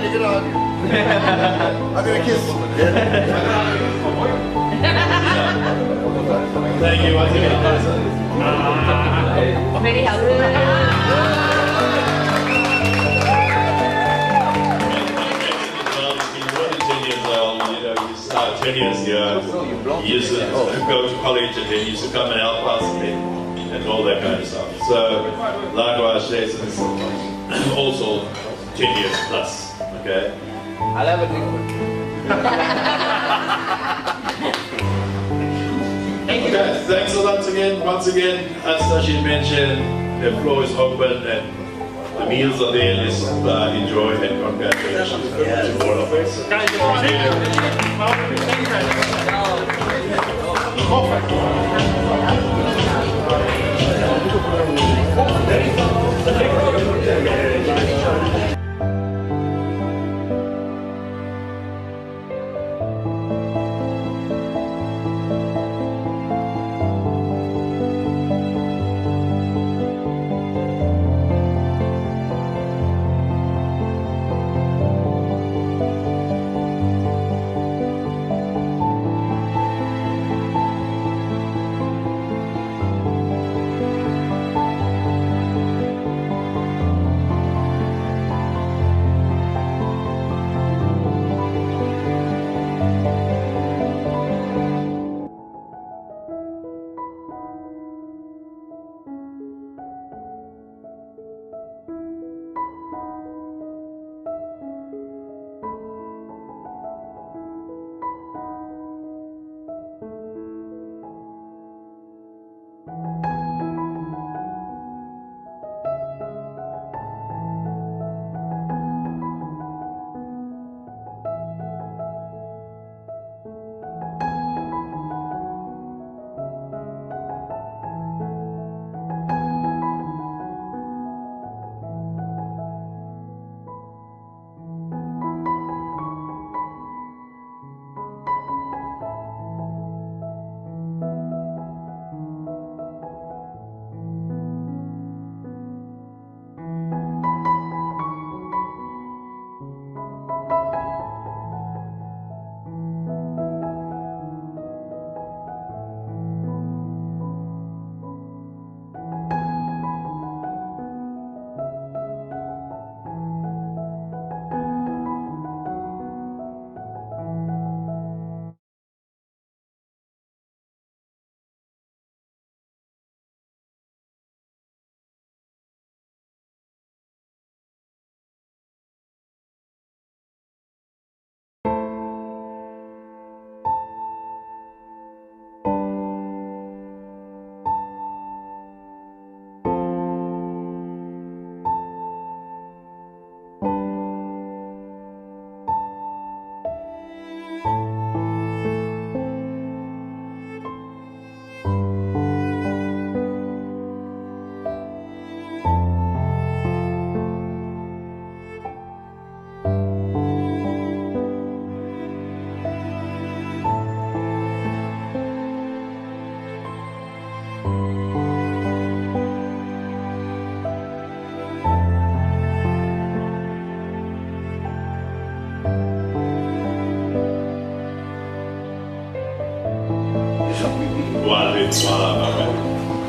to get on you. I'm gonna kiss you. Thank you once again. Very helpful. Well, you've been more than 10 years old, you know, you start 10 years here, you used to go to college and then you used to come and help us and all that kind of stuff. So, likewise, Jason is also 10 years plus, okay? I'll have a drink. Okay, thanks a lot again. Once again, as Tashi mentioned, the floor is open and the meals are there. Let's enjoy and congratulations to all of us.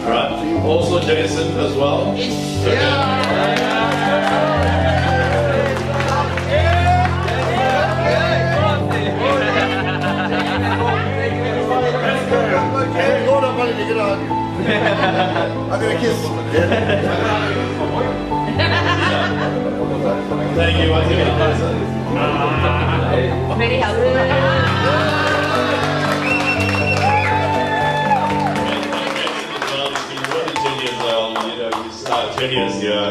Alright, also Jason as well. I'm gonna kiss you. Thank you once again. Very helpful. Well, you've been more than 10 years old, you know, you start 10 years here,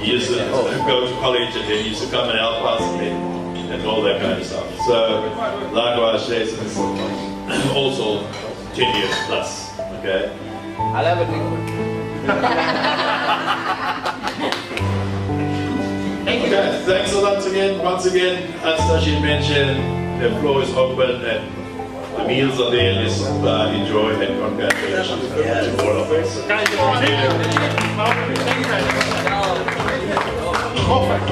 you used to go to college and then you used to come and help us and all that kind of stuff. So, likewise, Jason is also 10 years plus, okay? I'll have a drink. Okay, thanks a lot again. Once again, as Tashi mentioned, the floor is open and the meals are there. Let's enjoy and congratulations to all of us. Perfect.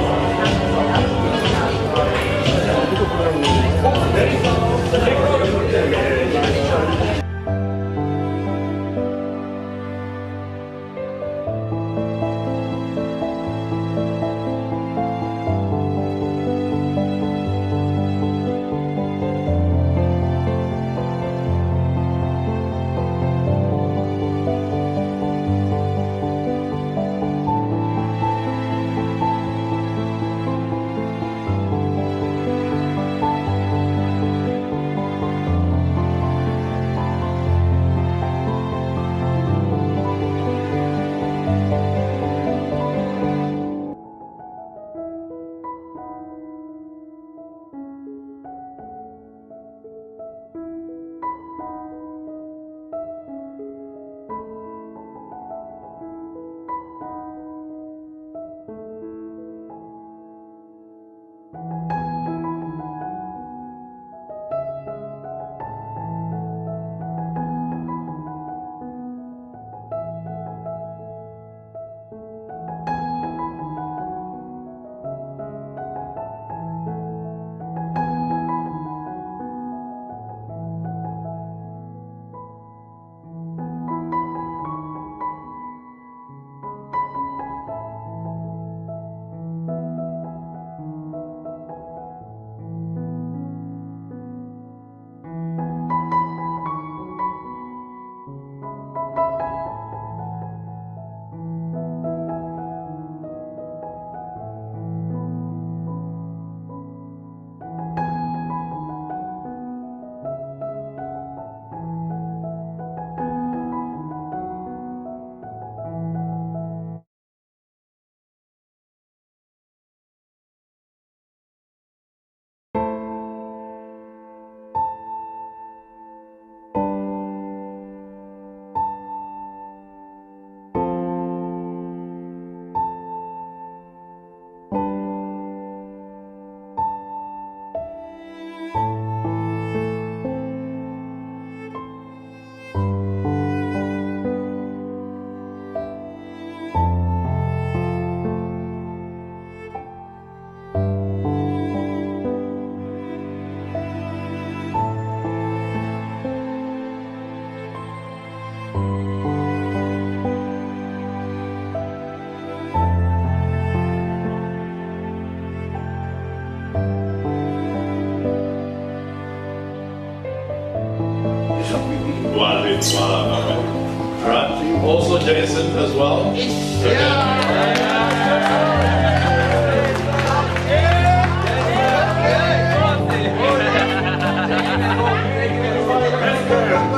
as well?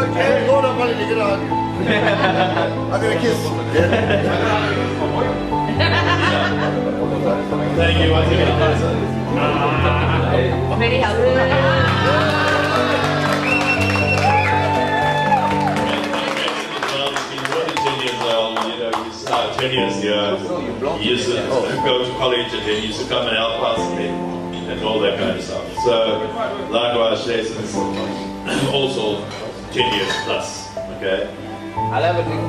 Okay. Hold up, buddy, get on. I'm gonna kiss. Thank you once again. Very helpful. Well, it's been more than 10 years old, you know, you start 10 years here, you used to go to college and then you used to come and help us and all that kind of stuff. So, likewise, Jason's also 10 years plus, okay? I'll have a drink.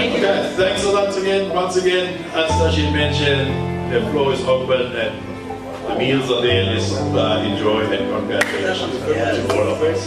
Okay, thanks a lot again. Once again, as Tashin mentioned, the floor is open and the meals are there. Let's enjoy and congratulations to all of us.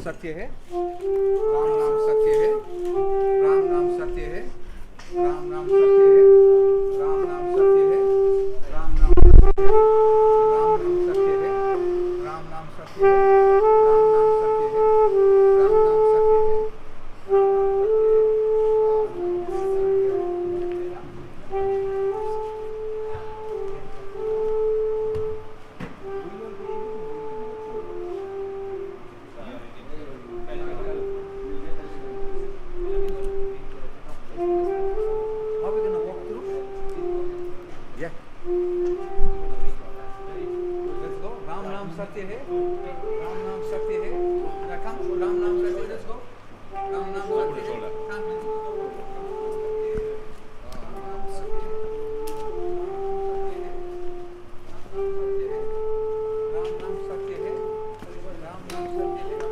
सत्य है, राम नाम सत्य है, राम नाम सत्य है, राम नाम सत्य है, राम नाम सत्य है, राम नाम सत्य है, राम नाम सत्य है, राम नाम सत्य है, राम नाम सत्य है, राम नाम सत्य है, How are we going to walk through? Yeah. Let's go. Ram Naam Satya hai. Ram Naam Satya hai. Now come. Ram Naam Satya. Let's go. Ram Naam Satya hai. Come. Ram Naam Satya hai. Ram Naam Satya hai. Ram Naam Satya hai.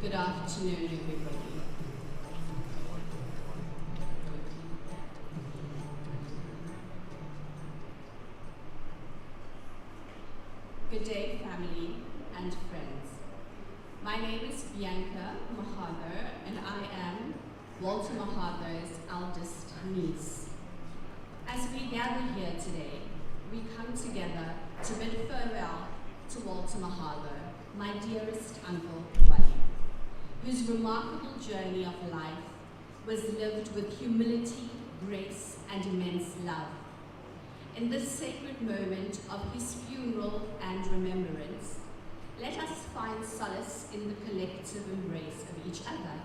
Good afternoon, everybody. Good day, family and friends. My name is Bianca Mahadoo, and I am Walter Mahadoo's eldest niece. As we gather here today, we come together to bid farewell to Walter Mahadoo, my dearest uncle Wali, whose remarkable journey of life was lived with humility, grace, and immense love. In this sacred moment of his funeral and remembrance, let us find solace in the collective embrace of each other,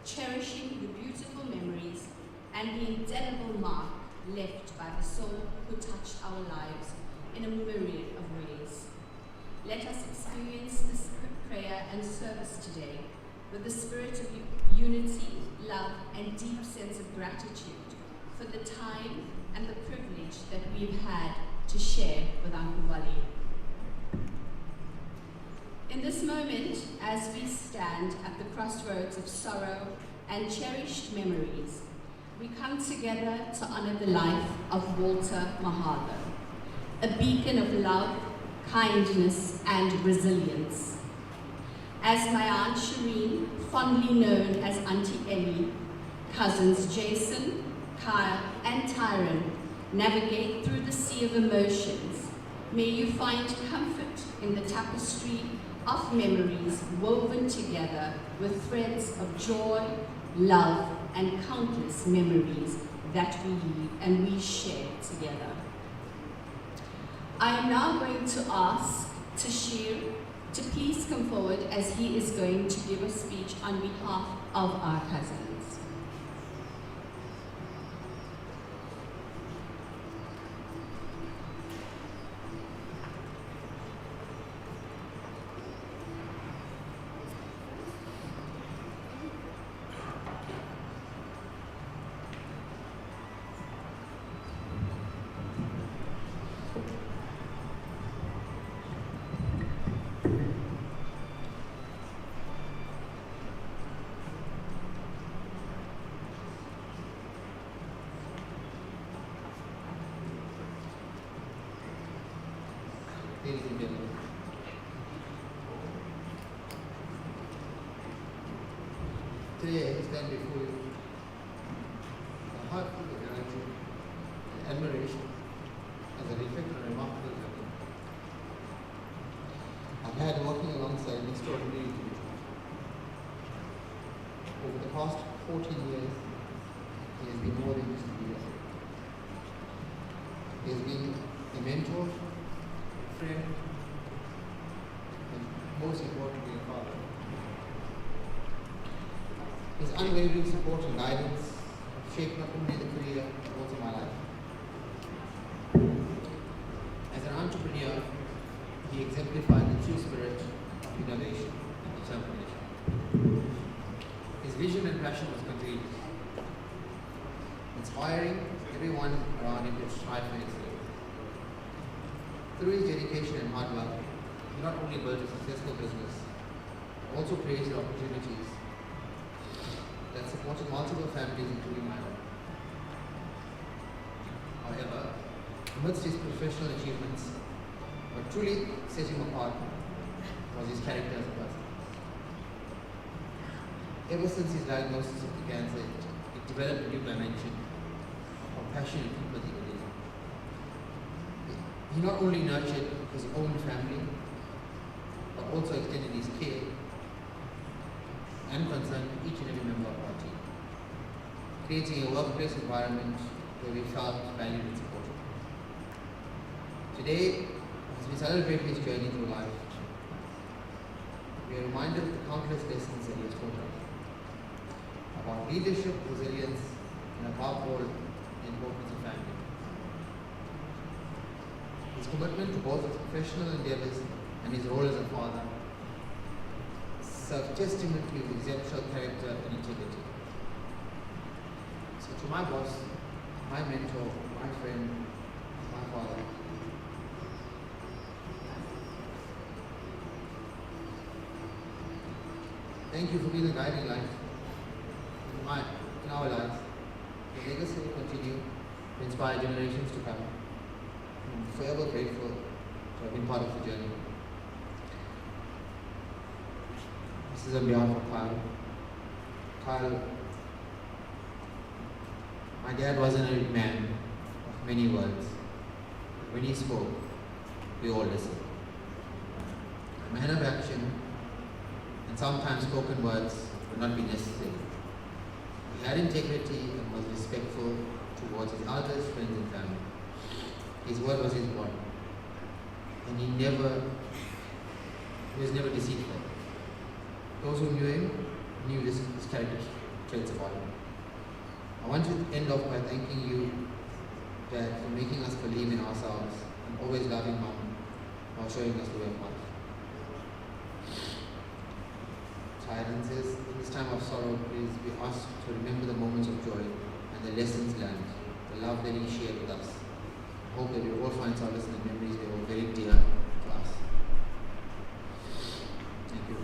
cherishing the beautiful memories and the indelible mark left by the soul who touched our lives in a myriad of ways. Let us experience this prayer and service today with the spirit of unity, love, and deep sense of gratitude for the time and the privilege that we've had to share with Uncle Wali. In this moment, as we stand at the crossroads of sorrow and cherished memories, we come together to honor the life of Walter Mahadoo, a beacon of love, kindness, and resilience. As my Aunt Shireen, fondly known as Auntie Ellie, cousins Jason, Kyle, and Tyron navigate through the sea of emotions, may you find comfort in the tapestry of memories woven together with threads of joy, love, and countless memories that we live and we share together. I am now going to ask Tashir to please come forward as he is going to give a speech on behalf of our cousins. Ladies and gentlemen, today I stand before you a heart full of gratitude and admiration as I reflect on a remarkable journey I've had working alongside an extraordinary individual. Over the past 14 years, he has been more than just a leader. He has been a mentor, friend, and most importantly, a father. His unwavering support and guidance have shaped not only the career but also my life. As an entrepreneur, he exemplified the true spirit of innovation and determination. His vision and passion was contagious, inspiring everyone around him to strive for excellence. Through his dedication and hard work, he not only built a successful business, but also created opportunities that supported multiple families, including my own. However, amidst his professional achievements, what truly set him apart was his character as a person. Ever since his diagnosis of the cancer, it developed a new dimension of compassion and empathy within him. He not only nurtured his own family, but also extended his care and concern to each and every member of our team, creating a workplace environment where we felt valued and supported. Today, as we celebrate his journey through life, we are reminded of the countless lessons that he has taught us about leadership, resilience, and above all, the importance of family. His commitment to both his professional endeavors and his role as a father serve testament to his exceptional character and integrity. So to my boss, my mentor, my friend, my father, Thank you for being the guiding light in our lives. Your legacy will continue to inspire generations to come. I'm forever grateful to have been part of the journey. This is on behalf of Kyle. Kyle, my dad wasn't a man of many words. When he spoke, we all listened. A man of action, and sometimes spoken words would not be necessary. He had integrity and was respectful towards his elders, friends, and family. His word was his bond, and he was never deceitful. Those who knew him knew this character traits about him. I want to end off by thanking you, Dad, for making us believe in ourselves and always loving Mom while showing us the way of life. Tyrant says, in this time of sorrow, please be asked to remember the moments of joy and the lessons learned, the love that he shared with us. I hope that we all find solace in the memories that were very dear to us. Thank you.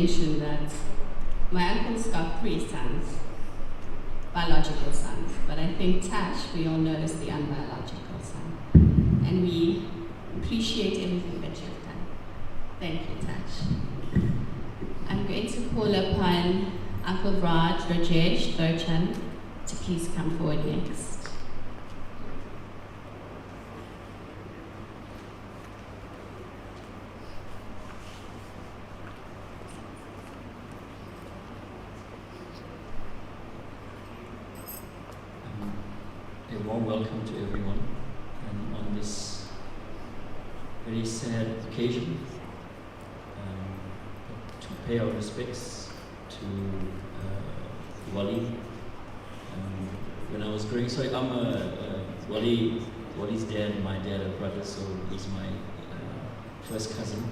mention that my uncle's got 3 sons, biological sons, but I think Tash, we all know, is the unbiological son. And we appreciate everything that you've done. Thank you, Tash. I'm going to call upon Uncle Raj, Rajesh, Gurchan to please come forward next. A warm welcome to everyone on this very sad occasion, to pay our respects to Wali. When I was growing, so I'm Wali's dad, my dad, a brother, so he's my first cousin.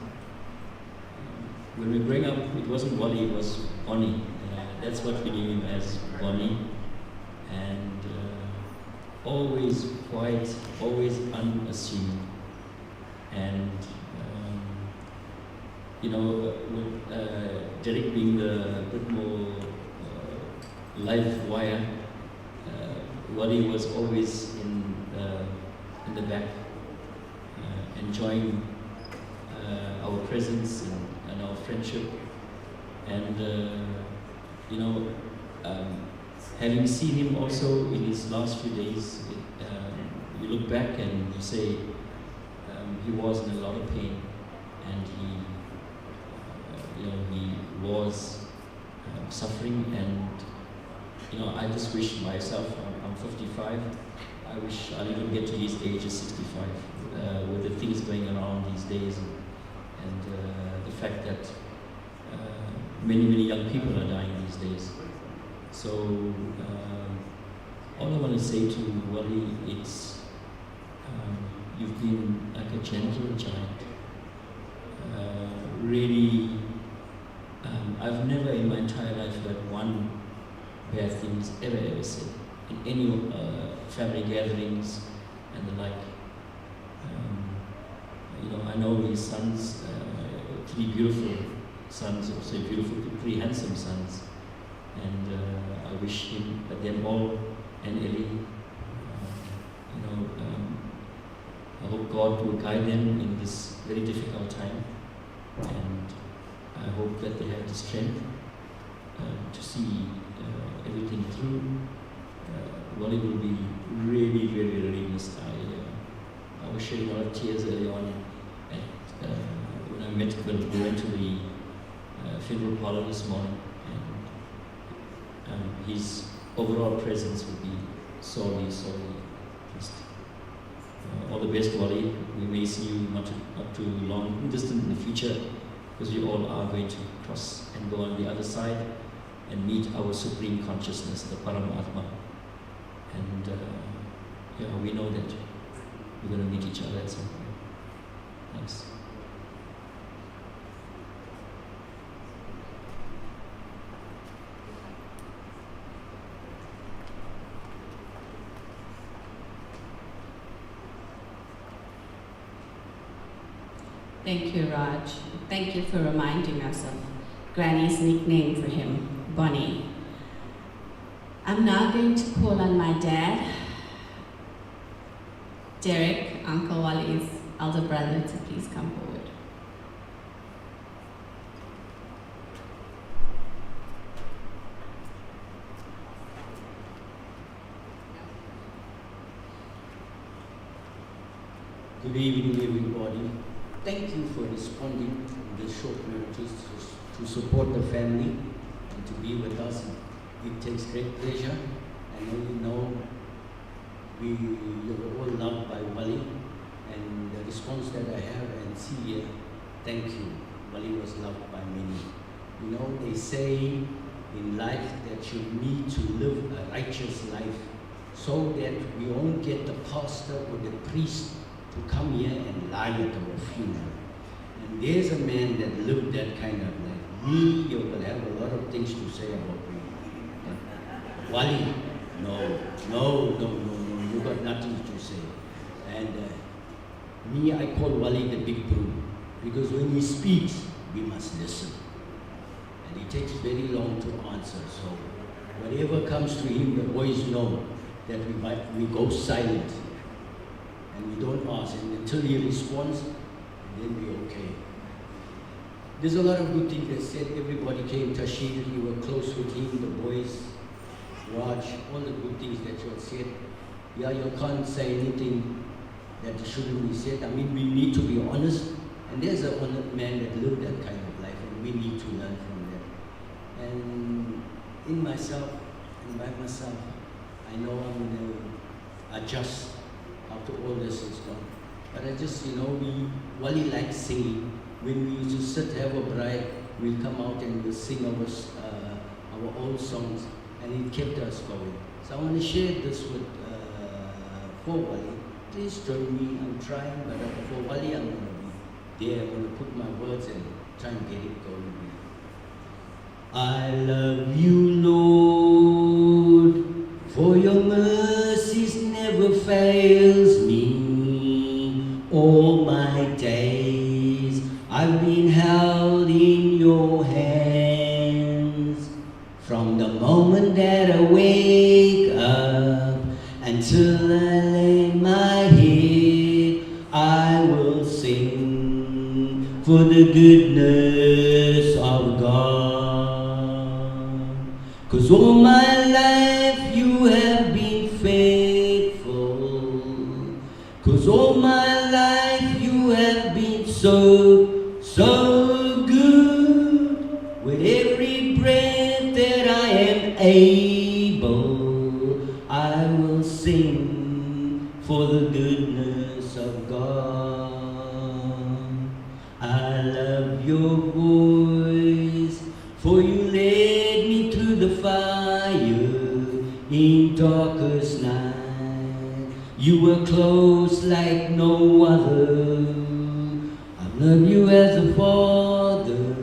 When we were growing up, it wasn't Wali, it was Bonnie. That's what we knew him as, Bonnie. And always quiet, always unassuming. And with Derek being a bit more live wire, Wali was always in the back, enjoying our presence and our friendship. And having seen him also in his last few days, you look back and you say he was in a lot of pain, and he was suffering. And I just wish myself, I'm 55, I wish I'll even get to his age of 65, with the things going around these days, and the fact that many young people are dying these days. So all I want to say to Wali, it's you've been like a gentle giant. Really, I've never in my entire life heard one bad things ever said in any family gatherings and the like. I know his sons, 3 beautiful sons, also beautiful, 3 handsome sons. And I wish them all, and Ellie, I hope God will guide them in this very difficult time, and I hope that they have the strength to see everything through. Wali will be really, very, really missed. I was shedding a lot of tears early on when I met when we went to the funeral parlor this morning. His overall presence would be sorely missed. All the best, Wali. We may see you not too long, distant in the future, because we all are going to cross and go on the other side and meet our supreme consciousness, the Paramatma. And we know that we're going to meet each other at some point. Thanks. Thank you, Raj. Thank you for reminding us of Granny's nickname for him, Bonnie. I'm now going to call on my dad, Derek, Uncle Wali's elder brother, to please come forward. Good evening, everybody. Thank you for responding in this short notice to support the family and to be with us. It takes great pleasure. I know you're all loved by Wali, and the response that I have and see here, thank you. Wali was loved by many. They say in life that you need to live a righteous life so that we won't get the pastor or the priest to come here and lie at our funeral. And there's a man that lived that kind of life. Me, you will have a lot of things to say about me. Wali, no, you got nothing to say. And me, I call Wali the big bro, because when he speaks, we must listen. and he takes very long to answer. So whatever comes to him, the boys know that we go silent and we don't ask, and until he responds, then we're okay. There's a lot of good things that said. Everybody came, Tashir, you were close with him, the boys, Raj, all the good things that you had said. Yeah, you can't say anything that shouldn't be said. I mean, we need to be honest, and there's an honest man that lived that kind of life, and we need to learn from that. And in myself, and by myself, I know I'm going to adjust after all this is gone. But I just, Wali likes singing. When we used to sit, have a bride, we'll come out and we'll sing our old songs, and it kept us going. So I want to share this with for Wali. Please join me. I'm trying, but for Wali, I'm going to be there. I'm going to put my words and try and get it going. I love you, Lord, for your mercies never fails me. All my days I've been held in your hands. From the moment that I wake up until I lay my head, I will sing for the goodness of God. 'Cause all my life you have been faithful. 'Cause all my life you have been so good. With every breath that I am able, I will sing for the goodness of God. I love your voice, for you led me through the fire in darkest night. You were close like no other. I've loved you as a father,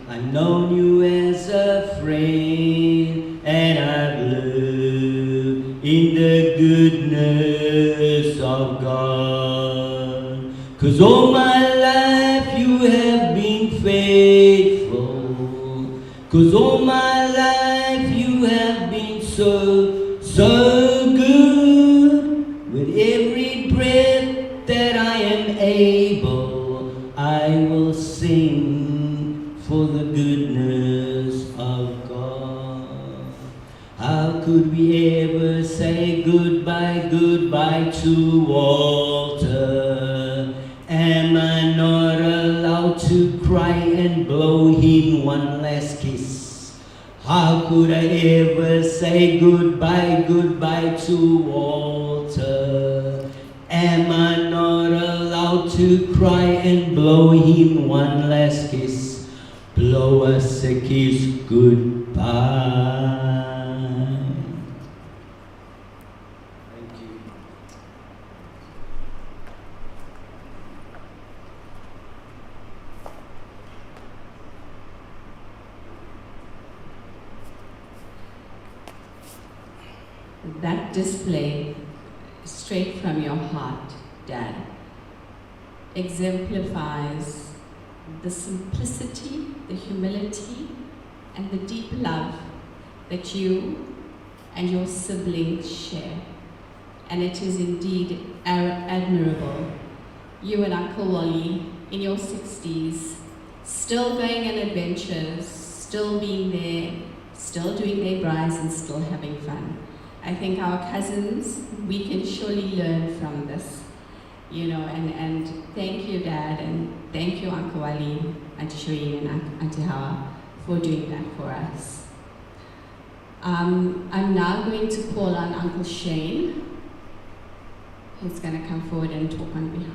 I've known you as a friend, and I've lived in the goodness of God. 'Cause all my life you have been faithful. 'Cause all my life you have been so good. With every breath that I am able, I will sing for the goodness of God. How could we ever say goodbye to Walter? Am I not allowed to cry and blow him one last kiss? How could I ever say goodbye to Walter? Am I not allowed to cry and blow him one last kiss? Blow us a kiss goodbye. Thank you. That display, straight from your heart, Dad, exemplifies the simplicity, the humility, and the deep love that you and your siblings share. And it is indeed admirable. You and Uncle Wally, in your 60s, still going on adventures, still being there, still doing their brides, and still having fun. I think our cousins, we can surely learn from this, and thank you, Dad, and thank you, Uncle Wali, Auntie Shireen, and Auntie Hawa, for doing that for us. I'm now going to call on Uncle Shane, who's going to come forward and talk on behalf.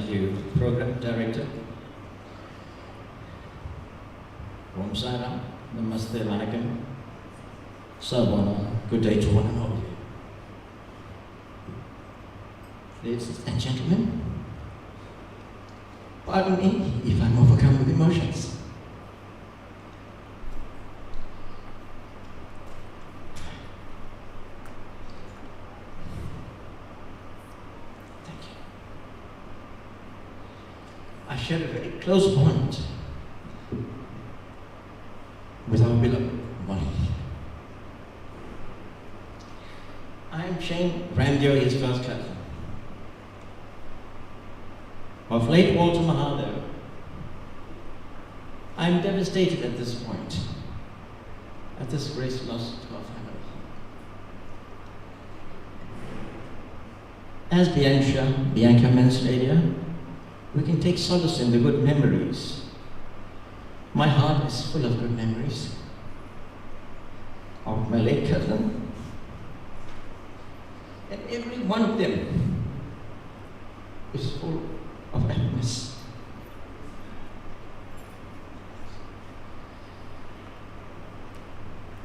thank you, Program Director. Om Saram, Namaste, Vanakkam. Sabana, good day to one and all. Ladies and gentlemen, pardon me if I'm overcome with emotions. Thank you. I share a very close bond with our beloved Molly. I am Shane Randio, his first cousin. Of late Walter Mahadoo. I am devastated at this point, at this great loss to our family. As Bianca mentioned earlier, we can take solace in the good memories. My heart is full of good memories of my late cousin, and every one of them is full of happiness.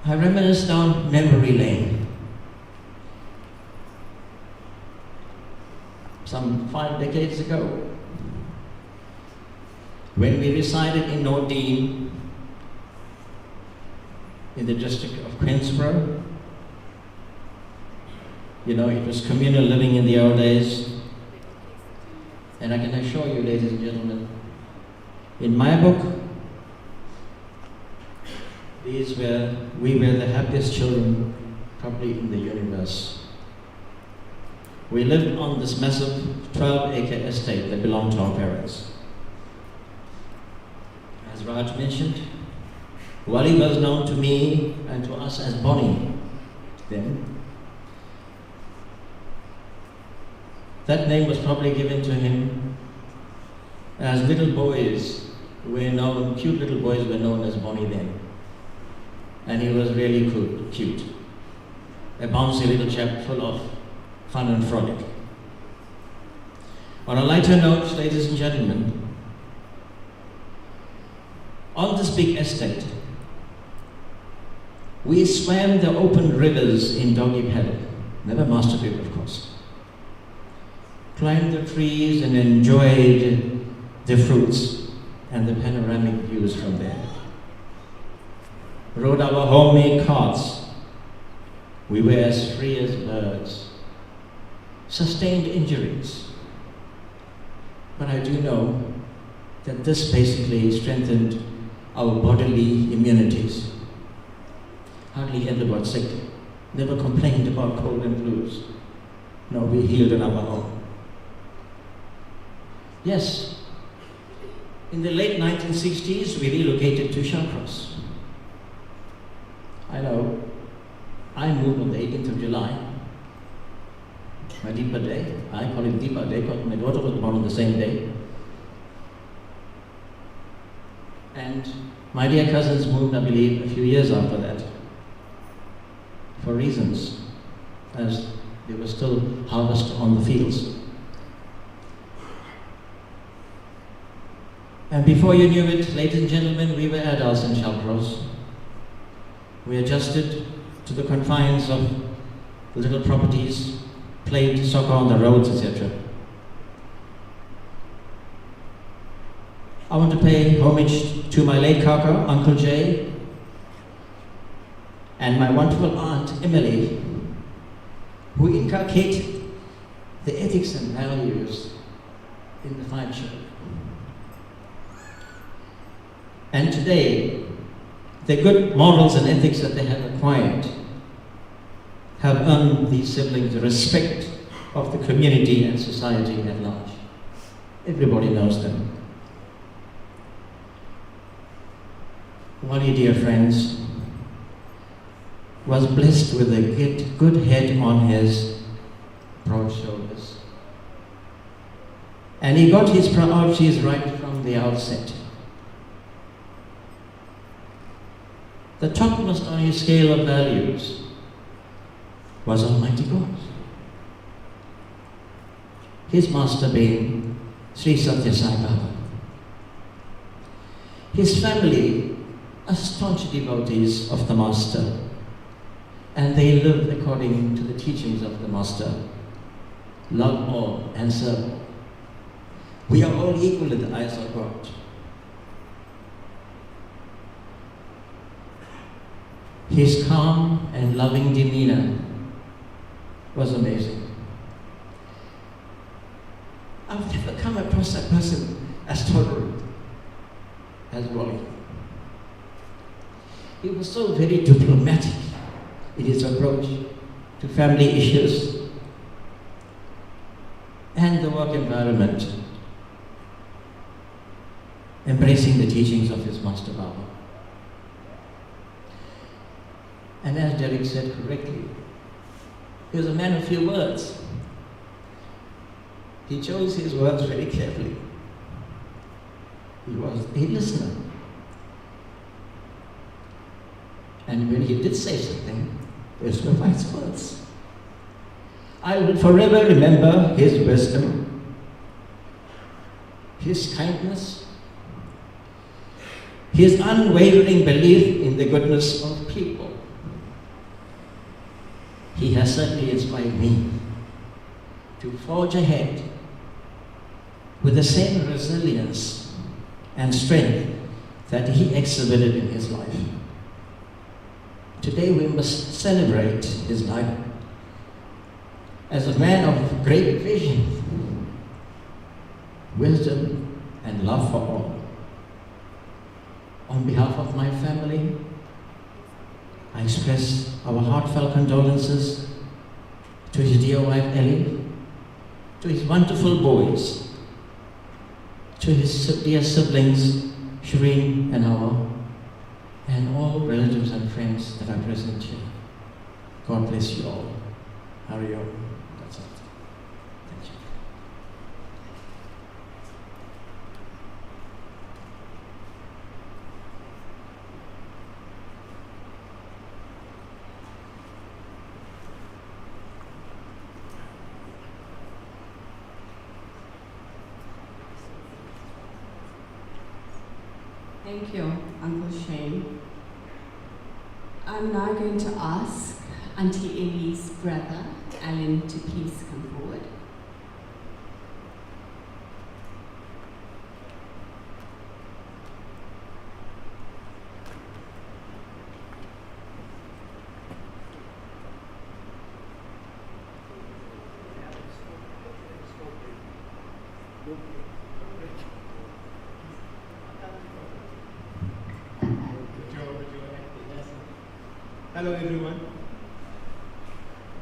I reminisce down memory lane. Some 5 decades ago, when we resided in Nordeen, in the district of Queensborough. You know, it was communal living in the old days. And I can assure you, ladies and gentlemen, in my book, we were the happiest children probably in the universe. We lived on this massive 12-acre estate that belonged to our parents. As Raj mentioned, Wali was known to me and to us as Bonnie then. That name was probably given to him as little boys were known, cute little boys were known as Bonnie then. And he was really cute. A bouncy little chap full of fun and frolic. On a lighter note, ladies and gentlemen, on this big estate, we swam the open rivers in doggy paddle, never masturbated of course. Climbed the trees and enjoyed the fruits and the panoramic views from there. Rode our homemade carts. We were as free as birds. Sustained injuries. But I do know that this basically strengthened our bodily immunities. Hardly ever got sick. Never complained about cold and flus. No, we healed on our own. Yes, in the late 1960s, we relocated to Shawcross. I know, I moved on the 18th of July, my Deepa Day. I call it Deepa Day because my daughter was born on the same day. And my dear cousins moved, I believe, a few years after that, for reasons, as they were still harvest on the fields. And before you knew it, ladies and gentlemen, we were adults in Shawcross. We adjusted to the confines of the little properties, played soccer on the roads, etc. I want to pay homage to my late Kaka, Uncle Jay, and my wonderful aunt Emily, who inculcated the ethics and values in the 5 children. And today, the good morals and ethics that they have acquired have earned these siblings the respect of the community and society at large. Everybody knows them. Wali, dear friends, was blessed with a good head on his broad shoulders. And he got his priorities right from the outset. The topmost on his scale of values was Almighty God. His master being Sri Satya Sai Baba. His family are staunch devotees of the Master, and they live according to the teachings of the Master. Love all and serve all. We are all equal in the eyes of God. His calm and loving demeanor was amazing. I've never come across a person as tolerant as Wally. He was so very diplomatic in his approach to family issues and the work environment, embracing the teachings of his Master Baba. And as Derek said correctly, he was a man of few words. He chose his words very carefully. He was a listener. And when he did say something, those were wise words. I will forever remember his wisdom, his kindness, his unwavering belief in the goodness of people. He has certainly inspired me to forge ahead with the same resilience and strength that he exhibited in his life. Today we must celebrate his life as a man of great vision, wisdom, and love for all. On behalf of my family, I express our heartfelt condolences to his dear wife Ellie, to his wonderful boys, to his dear siblings Shireen and Hawa, and all relatives and friends that are present here. God bless you all. Hari Om. That's it. Thank you. Thank you, Uncle Shane. I'm now going to ask Auntie Ellie's brother, Alan, to please come forward. Hello everyone,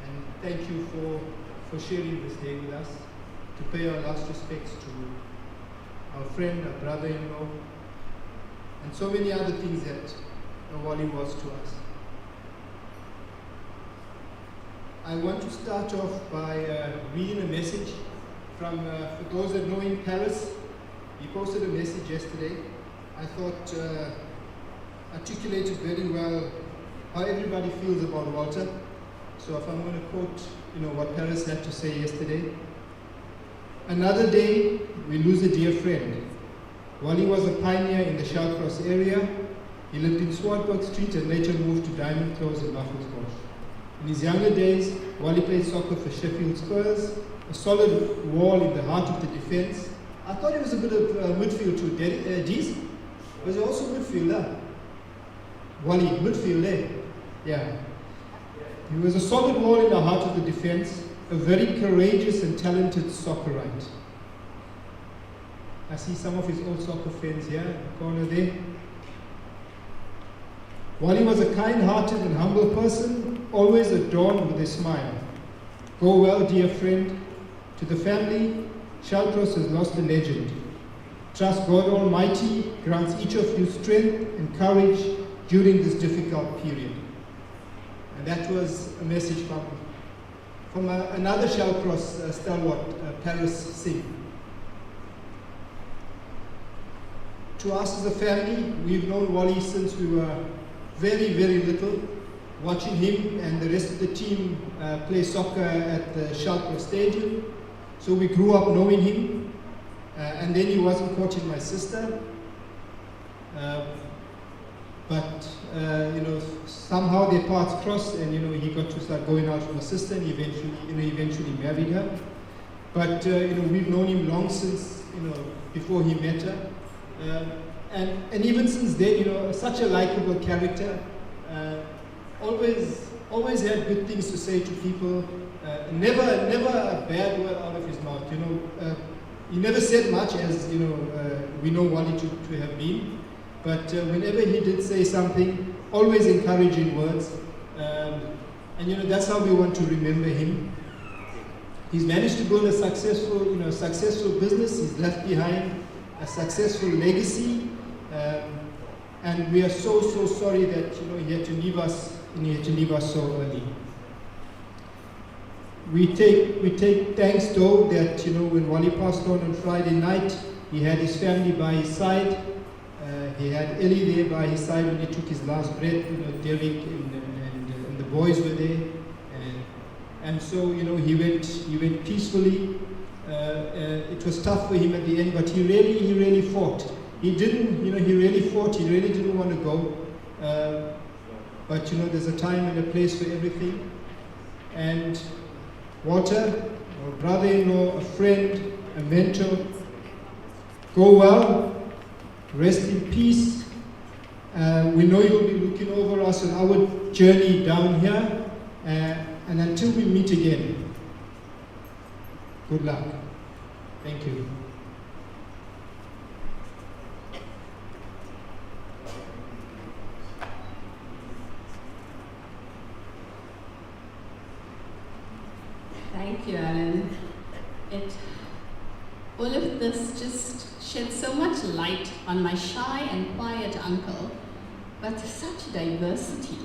and thank you for sharing this day with us, to pay our last respects to our friend, our brother-in-law, and so many other things that Wali was to us. I want to start off by reading a message from, for those that know in Paris, he posted a message yesterday. I thought articulated very well how everybody feels about Walter. So if I'm going to quote, what Paris had to say yesterday. Another day, we lose a dear friend. Wally was a pioneer in the Shallcross area. He lived in Swartberg Street and later moved to Diamond Close in Buffelsbosch. In his younger days, Wally played soccer for Sheffield Spurs, a solid wall in the heart of the defense. I thought he was a bit of midfield too. Dees? Was he also midfielder? Wally, midfield there. Yeah. He was a solid wall in the heart of the defense, a very courageous and talented soccerite. I see some of his old soccer friends here in the corner there. Wally was a kind-hearted and humble person, always adorned with a smile. Go well, dear friend. To the family, Shallcross has lost a legend. Trust God Almighty grants each of you strength and courage during this difficult period. And that was a message from another Shallcross stalwart, Paris Singh. To us as a family, we've known Wally since we were very, very little, watching him and the rest of the team play soccer at the Shallcross Stadium. So we grew up knowing him. And then he wasn't courting my sister. But somehow their paths crossed, and he got to start going out with my sister, and eventually married her. But we've known him long since before he met her, and even since then, such a likable character. Always had good things to say to people. Never a bad word out of his mouth. He never said much, as we know Wally to have been. But whenever he did say something, always encouraging words. And that's how we want to remember him. He's managed to build a successful business. He's left behind a successful legacy. And we are so sorry that he had to leave us, and he had to leave us so early. We take thanks though that when Wally passed on Friday night, he had his family by his side. He had Ellie there by his side when he took his last breath. Derek and the boys were there, and so he went peacefully. It was tough for him at the end, but he really fought. He really fought. He really didn't want to go. But there's a time and a place for everything. And Walter, our brother-in-law, a friend, a mentor, go well. Rest in peace. We know you'll be looking over us on our journey down here. And until we meet again, good luck. Thank you. Thank you, Alan. All of this just shed so much light on my shy and quiet uncle, but such diversity.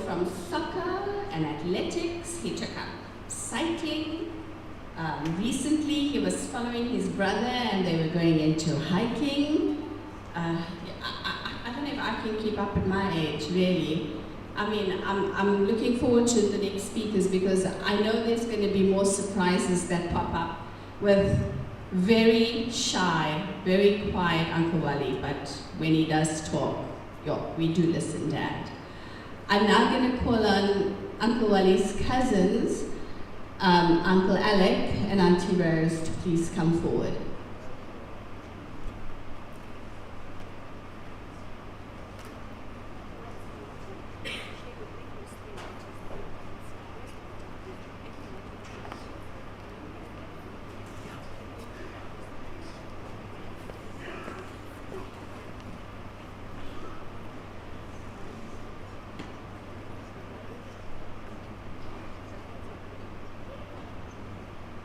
From soccer and athletics, he took up cycling. Recently, he was following his brother and they were going into hiking. I don't know if I can keep up at my age, really. I'm looking forward to the next speakers because I know there's going to be more surprises that pop up with very shy, very quiet Uncle Wally, but when he does talk, we do listen, Dad. I'm now going to call on Uncle Wally's cousins, Uncle Alec and Auntie Rose, to please come forward.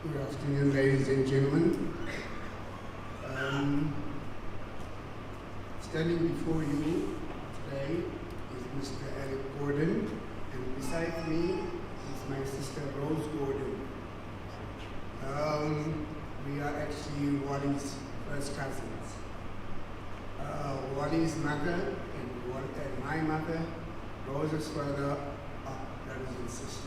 Good afternoon, ladies and gentlemen. Standing before you today is Mr. Alec Gordon, and beside me is my sister Rose Gordon. We are actually Wally's first cousins. Wally's mother and my mother, Rose's father, are brothers and sisters.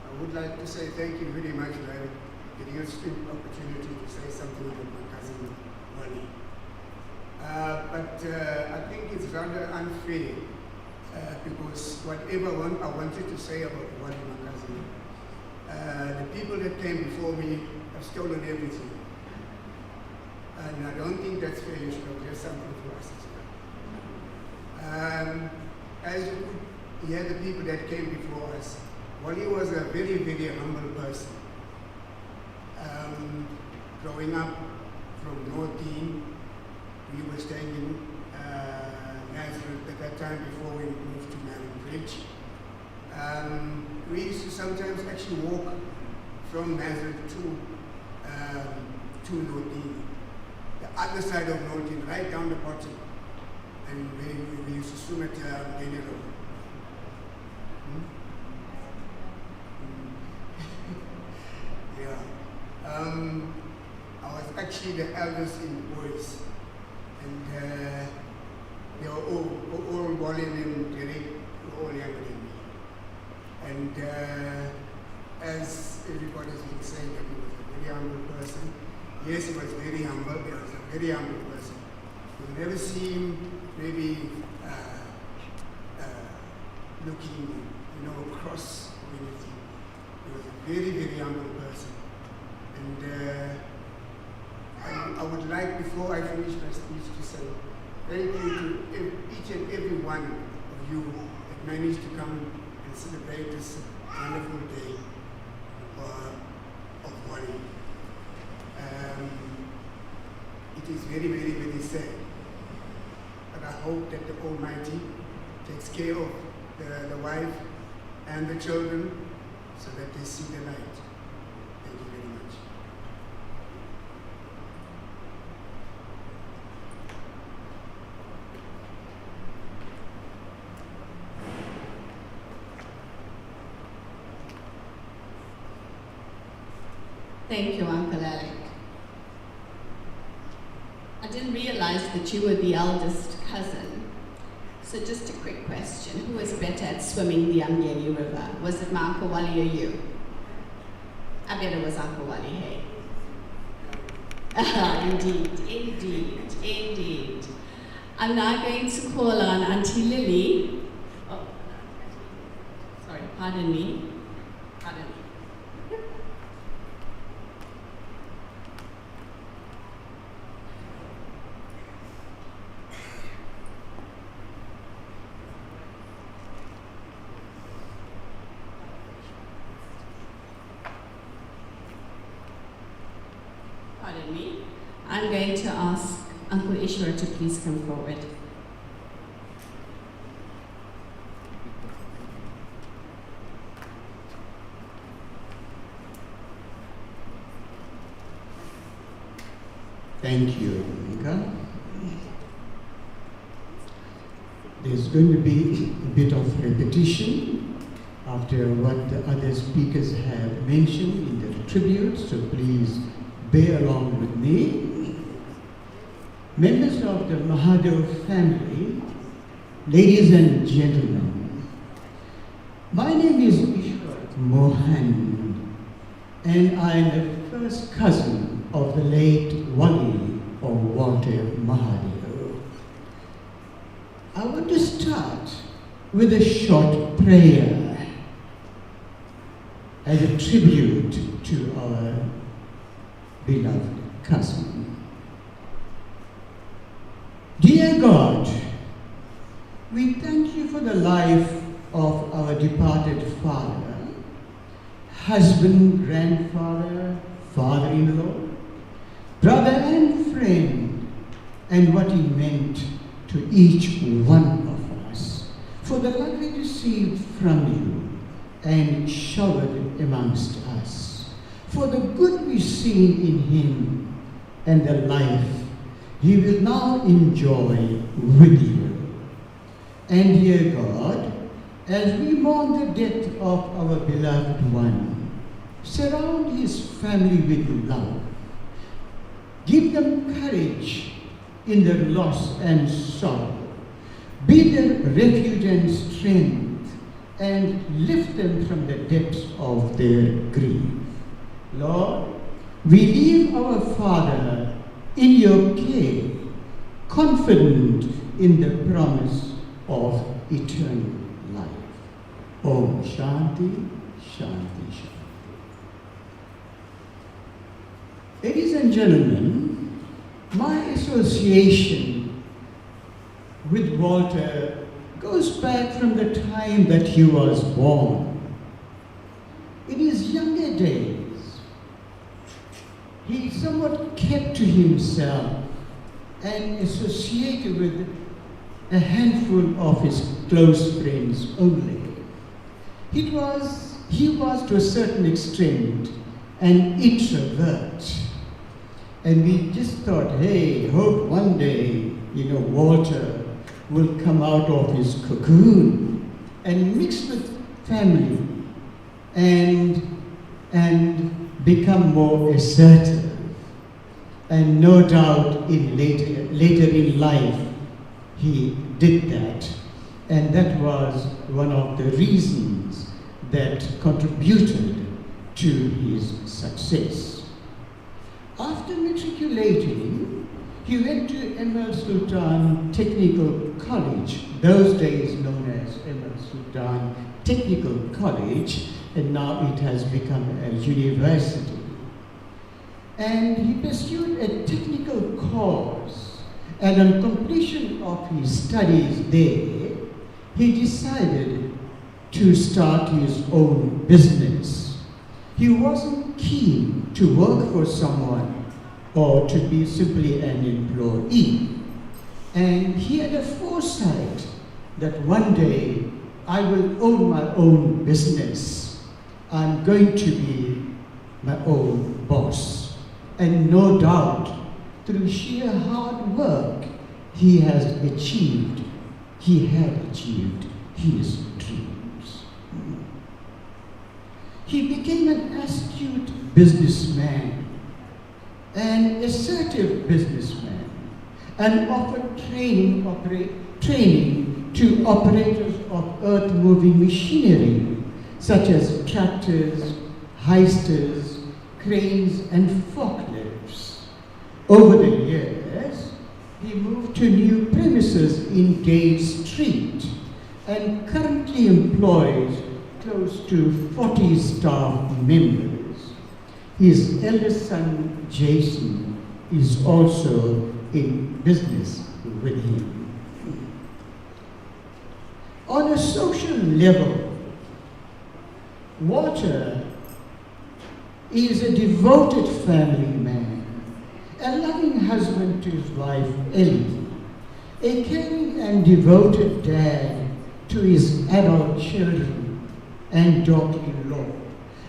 I would like to say thank you very much for giving us the opportunity to say something about my cousin Wally. But I think it's rather unfair because whatever I wanted to say about Wally, my cousin, the people that came before me have stolen everything. And I don't think that's fair. You should have left something for us as well. As you could hear the people that came before us, Wally was a very, very humble person. Growing up from North Dean, we were staying in Nazareth at that time before we moved to Marion Bridge. We used to sometimes actually walk from Nazareth to North Dean, the other side of North Dean, right down the bottom. And we used to swim at Daily Road. I was actually the eldest in the boys, and they were all Wally and Derek were all younger than me. And as everybody's been saying, the never see him maybe looking, cross or anything. He was a very, very humble person. And I would like, before I finish my speech, to say thank you to each and every one of you that managed to come and celebrate this wonderful day of Wali. It is very, very, very sad. But I hope that the Almighty takes care of the wife and the children so that they see the light. Thank you very much. Thank you, Uncle Alec. I didn't realize that you were the eldest cousin. So just a quick question. Who was better at swimming the Umgeni River? Was it my Uncle Wally or you? I bet it was Uncle Wally, hey? Indeed. I'm now going to call on Auntie Lily. Oh, sorry, pardon me. Pardon me. I'm going to ask Uncle Ishwar to please come forward. Thank you, Monica. There's going to be a bit of repetition after what the other speakers have mentioned in their tributes, so please bear along with me. Members of the Mahadoo family, ladies and gentlemen, my name is Ishwar Mohan, and I am the first cousin of the late Wali or Walter Mahadoo. I want to start with a short prayer as a tribute to our beloved cousin. Dear God, we thank you for the life of our departed father, husband, grandfather, father-in-law, brother and friend, and what he meant to each one of us, for the love we received from you and showered amongst us, for the good we've seen in him and the life he will now enjoy with you. And dear God, as we mourn the death of our beloved one, surround his family with love. Give them courage in their loss and sorrow. Be their refuge and strength, and lift them from the depths of their grief. Lord, we leave our Father in your care, confident in the promise of eternal life. Om Shanti, Shanti, Shanti. Ladies and gentlemen, my association with Walter goes back from the time that he was born. In his younger days, he somewhat kept to himself and associated with a handful of his close friends only. He was to a certain extent an introvert. And we just thought, hey, hope one day, Walter will come out of his cocoon and mix with family and become more assertive. And no doubt later in life, he did that. And that was one of the reasons that contributed to his success. After matriculating, He went to Emir Sultan Technical College, those days known as Emir Sultan Technical College, and now it has become a university. And he pursued a technical course, and on completion of his studies there, he decided to start his own business. He wasn't keen to work for someone or to be simply an employee. And he had a foresight that one day I will own my own business. I'm going to be my own boss. And no doubt, through sheer hard work, he had achieved his dreams. He became an astute businessman, an assertive businessman, and offered training to operators of earth-moving machinery, such as tractors, heisters, cranes, and forklifts. Over the years, he moved to new premises in Gay Street and currently employs close to 40 staff members. His eldest son, Jason, is also in business with him. On a social level, Walter is a devoted family man, a loving husband to his wife, Ellie, a caring and devoted dad to his adult children and daughter-in-law,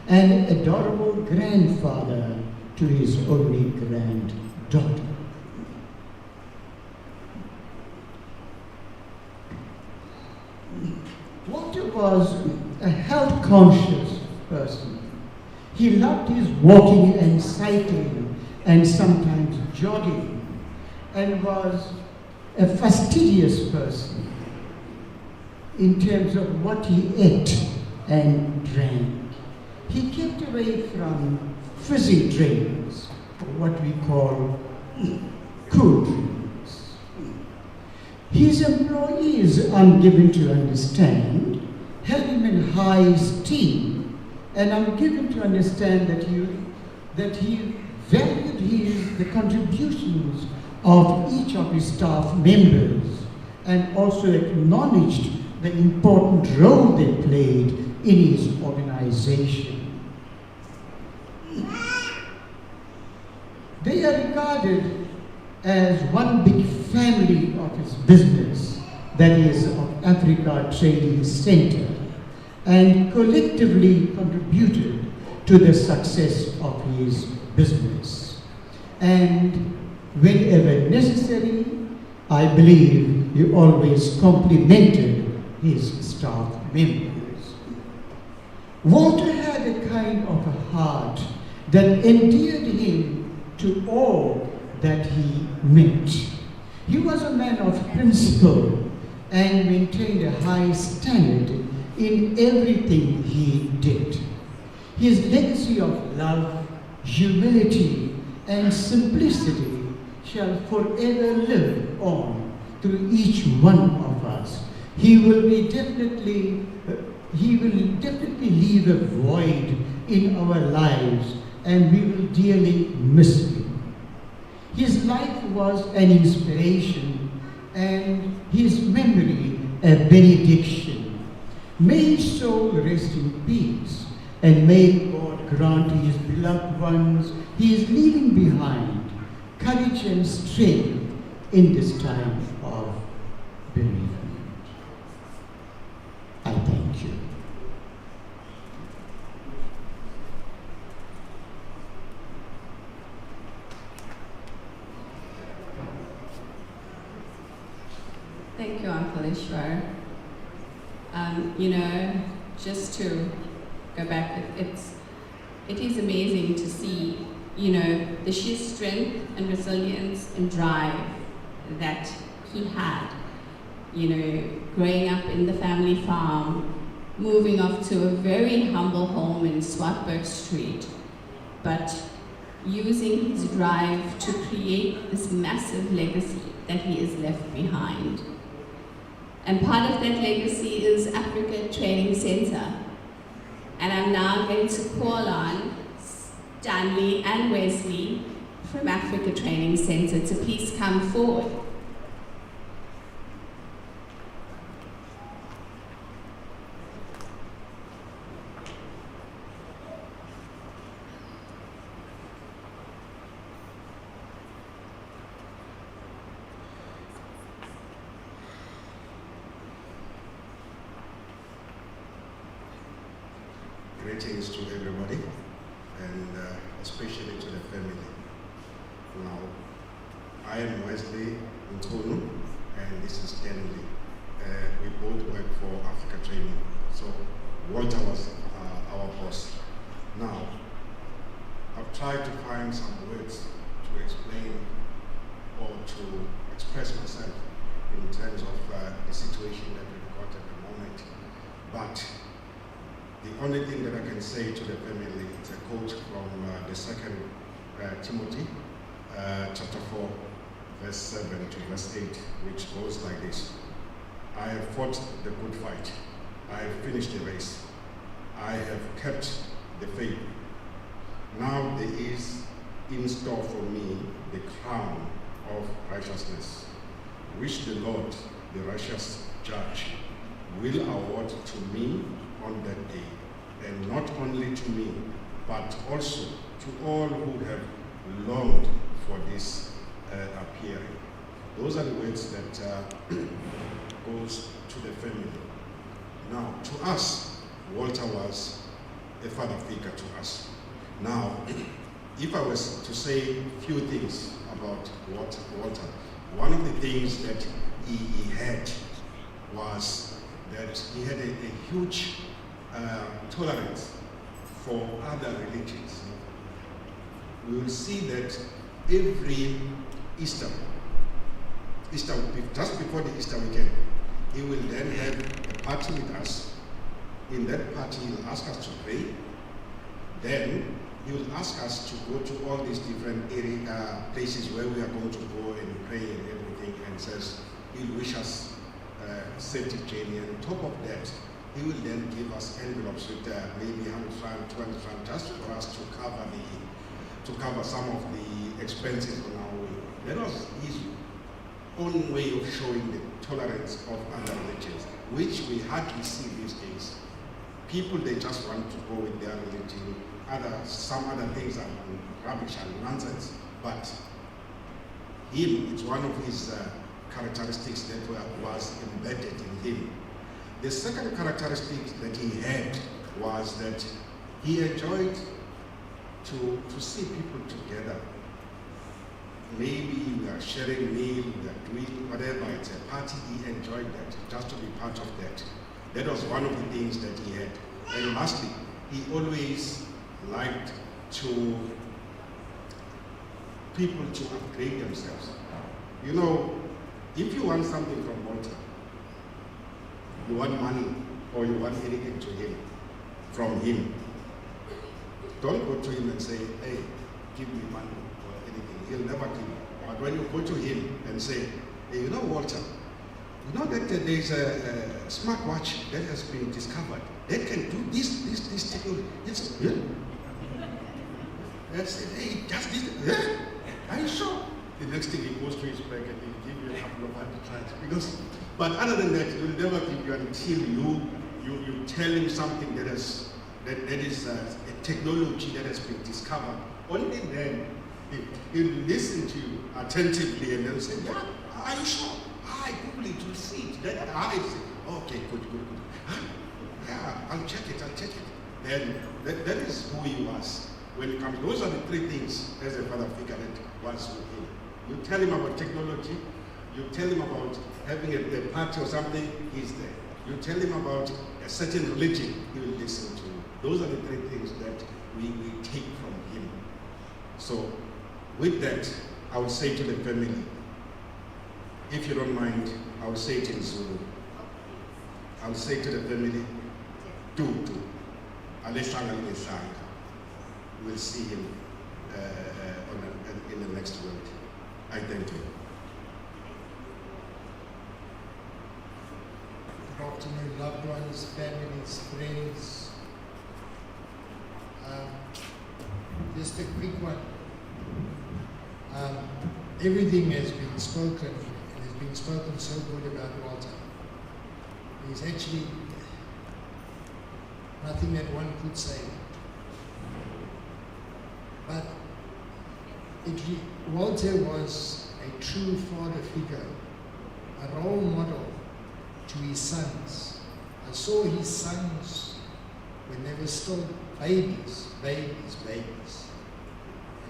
an adorable grandfather to his only granddaughter. Walter was a health-conscious person. He loved his walking and cycling and sometimes jogging, and was a fastidious person in terms of what he ate and drank. He kept away from fizzy drinks, what we call cool drinks. His employees, I'm given to understand, held him in high esteem, and I'm given to understand that he valued the contributions of each of his staff members and also acknowledged the important role they played in his organization. They are regarded as one big family of his business, that is, of Africa Trading Center, and collectively contributed to the success of his business. And whenever necessary, I believe he always complimented his staff members. Walter had a kind of a heart that endeared him to all that he met. He was a man of principle and maintained a high standard in everything he did. His legacy of love, humility, and simplicity shall forever live on through each one of us. He will definitely leave a void in our lives, and we will dearly miss him. His life was an inspiration, and his memory a benediction. May his soul rest in peace, and may God grant his beloved ones he is leaving behind courage and strength in this time of bereavement. I thank you. Thank you, Uncle Ishwar. Just to go back, it is amazing to see, the sheer strength and resilience and drive that he had, growing up in the family farm, moving off to a very humble home in Swartberg Street, but, using his drive to create this massive legacy that he has left behind. And part of that legacy is Africa Training Center. And I'm now going to call on Stanley and Wesley from Africa Training Center to please come forward. Greetings to everybody, and especially to the family. Now, I am Wesley Nkunu, and this is Stanley. We both work for Africa Training. So Walter was our boss. Now, I've tried to find some words to explain or to express myself in terms of the situation that we've got at the moment. But the only thing that I can say to the family is a quote from the 2nd Timothy, chapter 4, verse 7 to verse 8, which goes like this. I have fought the good fight. I have finished the race. I have kept the faith. Now there is in store for me the crown of righteousness, which the Lord, the righteous judge, will award to me on that day, and not only to me, but also to all who have longed for this appearing. Those are the words that goes to the family. Now, to us, Walter was a father figure to us. Now, if I was to say a few things about Walter, one of the things that he had was that he had a huge tolerance for other religions. We will see that every Easter, just before the Easter weekend, he will then have a party with us. In that party, he will ask us to pray. Then he will ask us to go to all these different places where we are going to go and pray and everything, and says he'll wish us safety journey. And on top of that, he will then give us envelopes with maybe 100 francs, 200 francs, just for us to cover some of the expenses on our way. That was his own way of showing the tolerance of other religions, which we hardly see these days. People, they just want to go with their religion. Some other things are rubbish and nonsense. But him, it's one of his characteristics that was embedded in him. The second characteristic that he had was that he enjoyed to see people together. Maybe we are sharing meal, we are doing whatever, it's a party, he enjoyed that, just to be part of that. That was one of the things that he had. And lastly, he always liked people to upgrade themselves. You know, if you want something from Walter, you want money or you want anything from him, don't go to him and say, hey, give me money or anything. He'll never give you. But when you go to him and say, hey, you know, Walter, you know that there's a smartwatch that has been discovered that can do this technology. It's, yeah. That's it. Hey, does this? Yeah. Are you sure? The next thing he goes to his bank and he'll give you a couple of $100. But other than that, he'll never give you until you tell him something that is a technology that has been discovered. Only then he'll listen to you attentively and then say, yeah, are you sure? I Google it, you'll see it. Then I say, okay, good. Yeah, I'll check it. Then that is who he was. When it comes, those are the three things as a father figure that was with him. You tell him about technology, you tell him about having a party or something, he's there. You tell him about a certain religion, he will listen to you. Those are the three things that we take from him. So with that, I would say to the family, if you don't mind, I will say it in Zulu. I will say to the family, do. Alessandra. We'll see him in the next world. I thank you. Good afternoon, loved ones, families, friends. Just a quick one. Everything has been spoken, and has been spoken so good about Walter. There's actually nothing that one could say. But Walter was a true father figure, a role model to his sons. I saw his sons when they were still babies.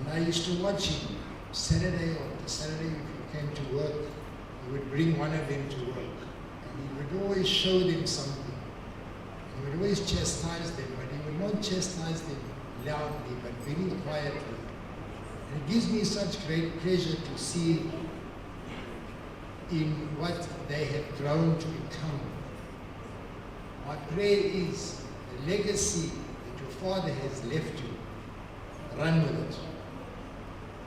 And I used to watch him Saturday after Saturday. If he came to work, he would bring one of them to work. And he would always show them something. He would always chastise them, but he would not chastise them loudly, but very quietly. And it gives me such great pleasure to see in what they have grown to become. My prayer is the legacy that your father has left you, run with it.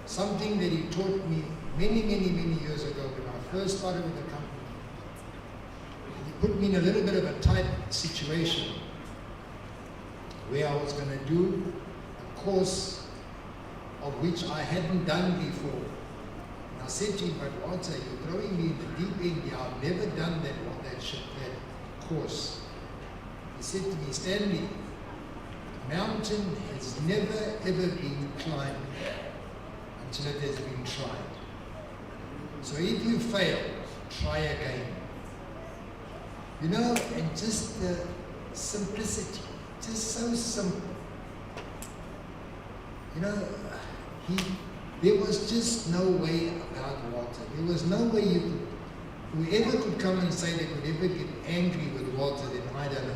Something that he taught me many years ago when I first started with the company. He put me in a little bit of a tight situation where I was going to do a course of which I hadn't done before. And I said to him, but Walter, you're throwing me in the deep end here. I've never done that course. He said to me, Stanley, a mountain has never ever been climbed until it has been tried. So if you fail, try again. You know, and just the simplicity, just so simple. You know, there was just no way about Walter. There was no way whoever could come and say they could ever get angry with Walter, then I don't know.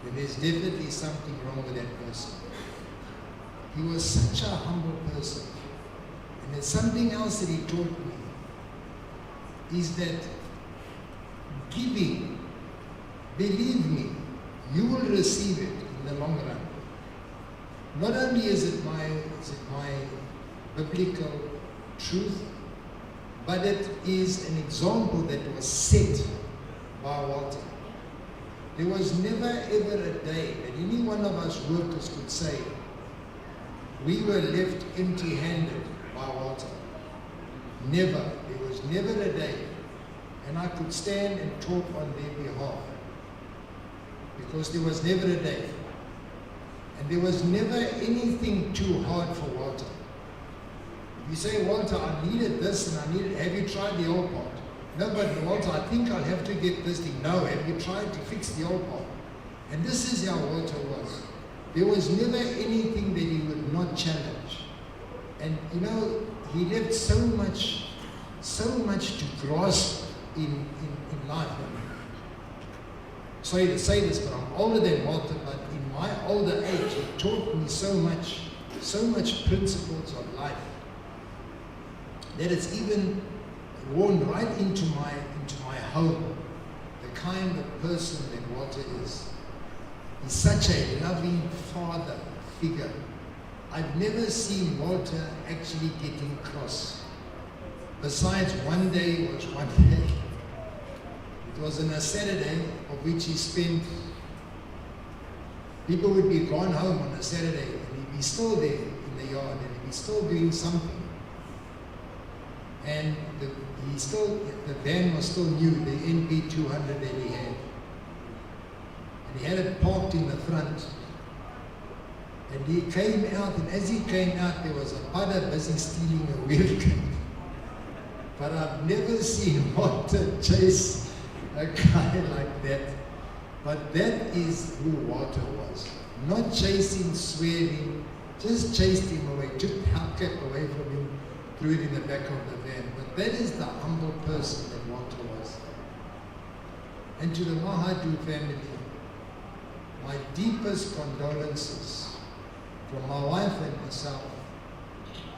Then there's definitely something wrong with that person. He was such a humble person. And there's something else that he taught me, is that giving, believe me, you will receive it in the long run. Not only is it my biblical truth, but it is an example that was set by Walter. There was never ever a day that any one of us workers could say we were left empty-handed by Walter. Never. There was never a day. And I could stand and talk on their behalf. Because there was never a day. And there was never anything too hard for Walter. If you say, Walter, I needed this and I needed, have you tried the old part? No, but Walter, I think I'll have to get this thing. No, have you tried to fix the old part? And this is how Walter was. There was never anything that he would not challenge. And you know, he left so much to grasp in life. Sorry to say this, but I'm older than Walter, but in my older age, he taught me so much principles of life, that it's even worn right into my home, the kind of person that Walter is. He's such a loving father figure. I've never seen Walter actually getting cross. Besides, one day was one day. It was on a Saturday of which he spent, people would be gone home on a Saturday and he'd be still there in the yard and he'd be still doing something. And the van was still new, the NP 200 that he had. And he had it parked in the front. And he came out, and as he came out, there was a padda busy stealing a wheel cake. But I've never seen Walter chase a guy like that. But that is who Walter was. Not chasing, swearing, just chased him away, took the hubcap away from him, threw it in the back of the van. But that is the humble person that Walter was. And to the Mahadoo family, my deepest condolences from my wife and myself.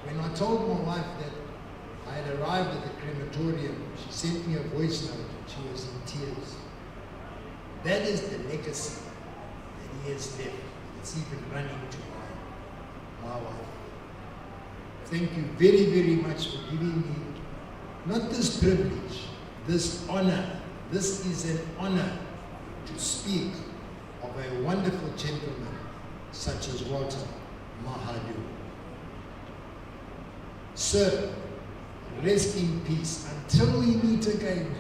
When I told my wife that I had arrived at the crematorium, she sent me a voice note and she was in tears. That is the legacy that he has left. It's even running to my wife. thank you very, very much for giving me not this privilege, this honor. This is an honor to speak of a wonderful gentleman such as Walter Mahadoo. Sir, rest in peace until we meet again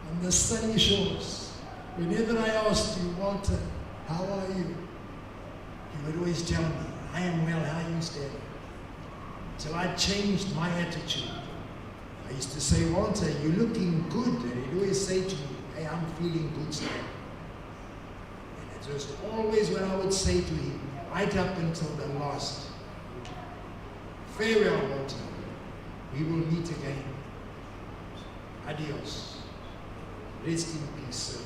on the sunny shores. Whenever I asked you, Walter, how are you? You would always tell me, I am well, how are you standing? Till I changed my attitude. I used to say, Walter, you're looking good. And he'd always say to me, hey, I'm feeling good still. And it was always what I would say to him, right up until the last. Farewell, Walter. We will meet again. Adios. Rest in peace, sir.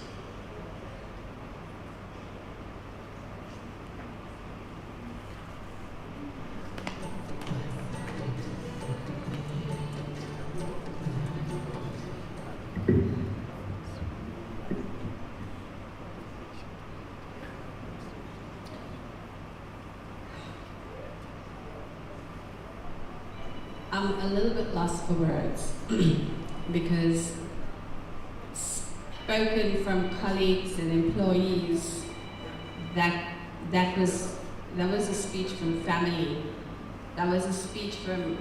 I'm a little bit lost for words because spoken from colleagues and employees, that was a speech from family. That was a speech from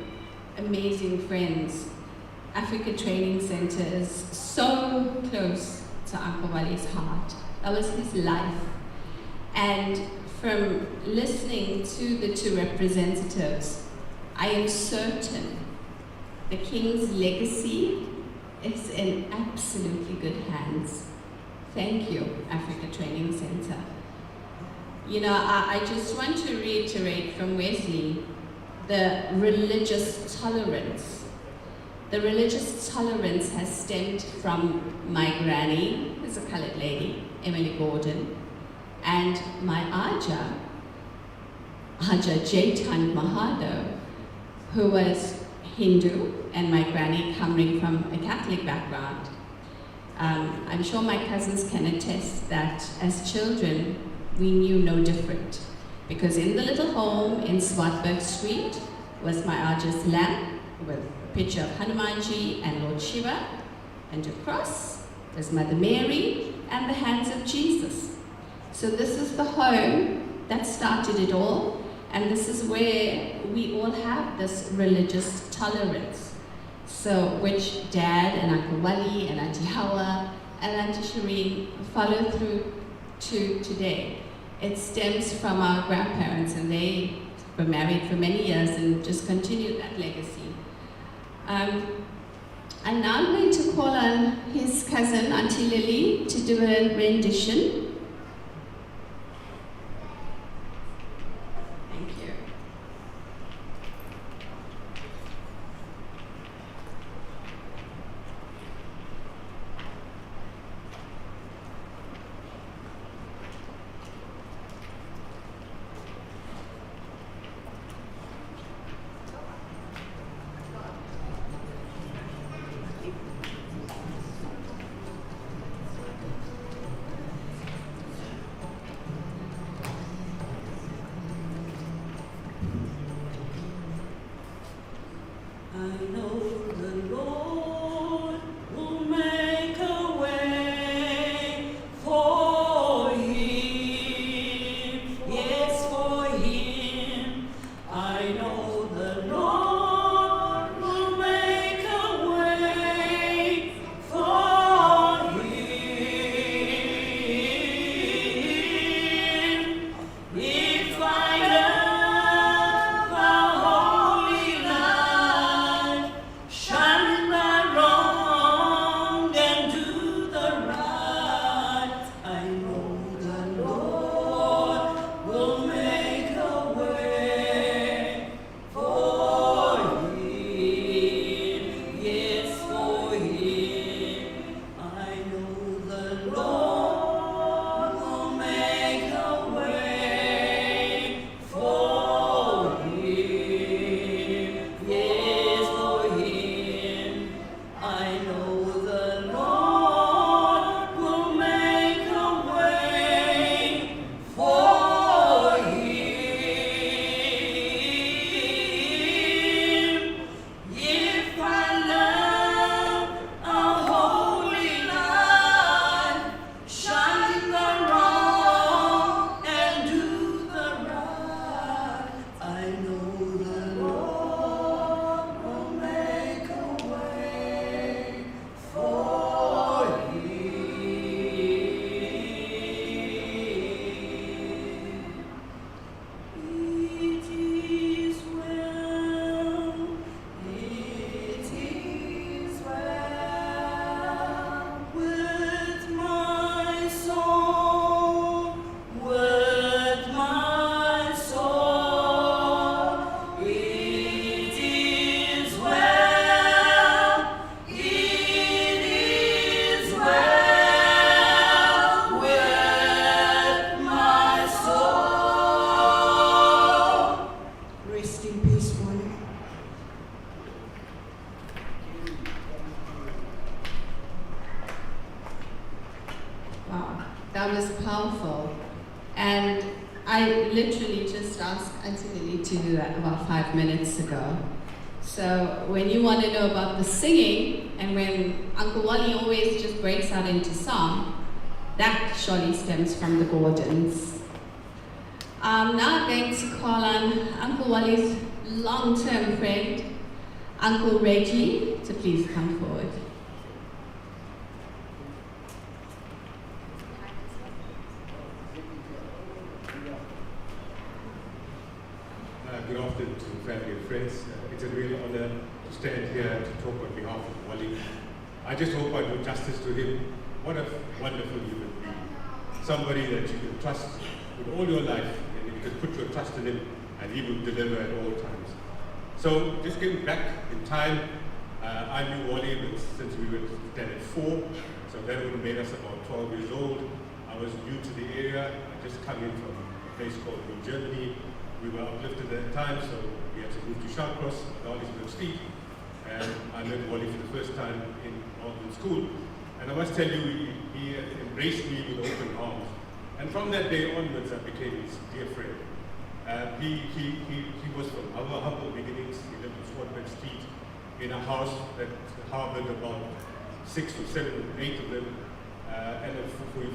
amazing friends. Africa Training Center is so close to Uncle Wali's heart. That was his life. And from listening to the two representatives, I am certain the King's legacy is in absolutely good hands. Thank you, Africa Training Center. You know, I just want to reiterate from Wesley the religious tolerance. The religious tolerance has stemmed from my granny, who's a colored lady, Emily Gordon, and my Aja Jaitan Mahadoo, who was Hindu, and my granny coming from a Catholic background. I'm sure my cousins can attest that as children, we knew no different. Because in the little home in Swartberg Street was my Aja's lamp with a picture of Hanumanji and Lord Shiva, and across was Mother Mary and the hands of Jesus. So this is the home that started it all, and this is where we all have this religious tolerance. So which Dad and Uncle Wali and Auntie Hawa and Auntie Shireen follow through to today. It stems from our grandparents, and they were married for many years and just continued that legacy. I'm now going to call on his cousin, Auntie Lily, to do a rendition. Thank you. that was powerful. And I literally just asked Auntie Lily to do that about 5 minutes ago. So when you want to know about the singing, and when Uncle Wally always just breaks out into song, that surely stems from the Gordons. I'm now going to call on Uncle Wally's long-term friend, Uncle Reggie, to please come forward. Good afternoon to family and friends. It's a real honor to stand here to talk on behalf of Wally. I just hope I do justice to him. What a wonderful human being. Somebody that you can trust with all your life, and you can put your trust in him, and he will deliver at all times. So, just getting back in time, I knew Wally since we were standing at 4, so that would have made us about 12 years old. I was new to the area. I just come in from a place called New Germany. We were uplifted at the time, so we had to move to Shawcross, Darlington Street, and I met Wally for the first time in Northern School. And I must tell you, he embraced me with open arms. And from that day onwards, I became his dear friend. He was from our humble beginnings. He lived in Swartberg Street in a house that harbored about 6 or 7 or 8 of them. And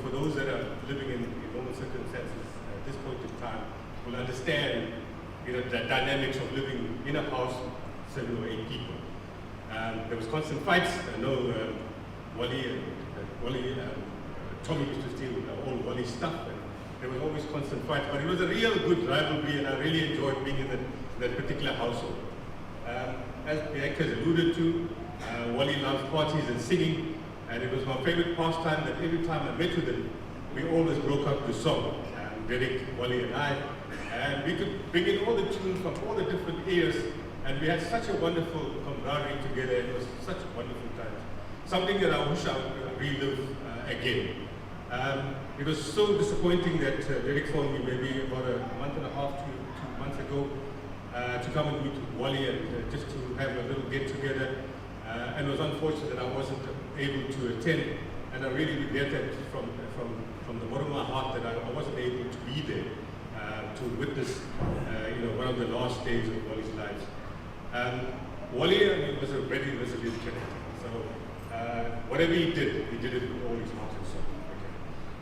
for those that are living in normal circumstances at this point in time, will understand the dynamics of living in a house, 7 or 8 people. There was constant fights. I know Tommy used to steal all Wally's stuff, and there was always constant fights. But it was a real good rivalry, and I really enjoyed being in that particular household. As Bianca has alluded to, Wally loved parties and singing, and it was my favorite pastime that every time I met with him, we always broke up the song. Derek, Wally, and I. And we could bring in all the tunes from all the different eras, and we had such a wonderful camaraderie together. It was such a wonderful time. Something that I wish I would relive again. It was so disappointing that Derek phoned me maybe about a month and a half to 2 months ago to come and meet Wally and just to have a little get together. And it was unfortunate that I wasn't able to attend, and I really regret that from the bottom of my heart that I wasn't able to be there to witness one of the last days of Wally's life. Wally was a very resilient character. So whatever he did it with all his heart and soul. Okay.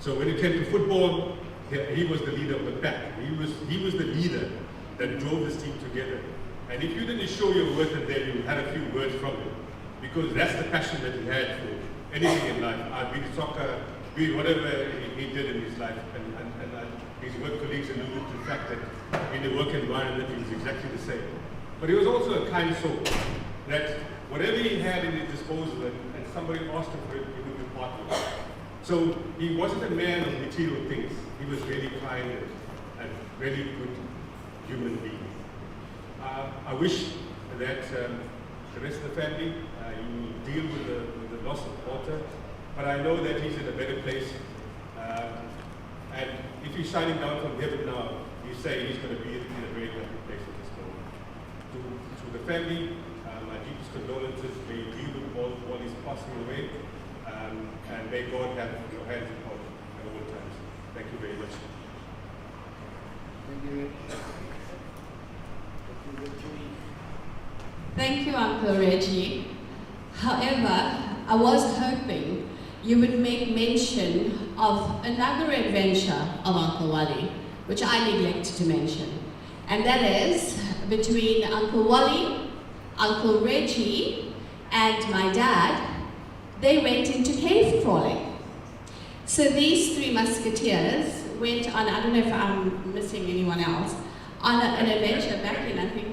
So when it came to football, he was the leader of the pack. He was the leader that drove this team together. And if you didn't show your worth in there, you had a few words from him, because that's the passion that he had for anything in life, be it soccer, be it whatever he did in his life. And his work colleagues alluded to the fact that in the work environment he was exactly the same. But he was also a kind soul, that whatever he had in his disposal and somebody asked him for it, he would impart it. So he wasn't a man of material things. He was really kind and really good human being. I wish that the rest of the family, you deal with the loss of Walter, but I know that he's in a better place. And if he's shining down from heaven now, you say he's going to be in a very happy place at this moment. To the family, my deepest condolences. May you deal with Wally's passing away, and may God have your hands upon at all times. Thank you very much. Thank you. Thank you, Uncle Reggie. However, I was hoping you would make mention of another adventure of Uncle Wally, which I neglected to mention. And that is between Uncle Wally, Uncle Reggie, and my dad. They went into cave crawling. So these 3 musketeers went on, I don't know if I'm missing anyone else, on an adventure back in, I think,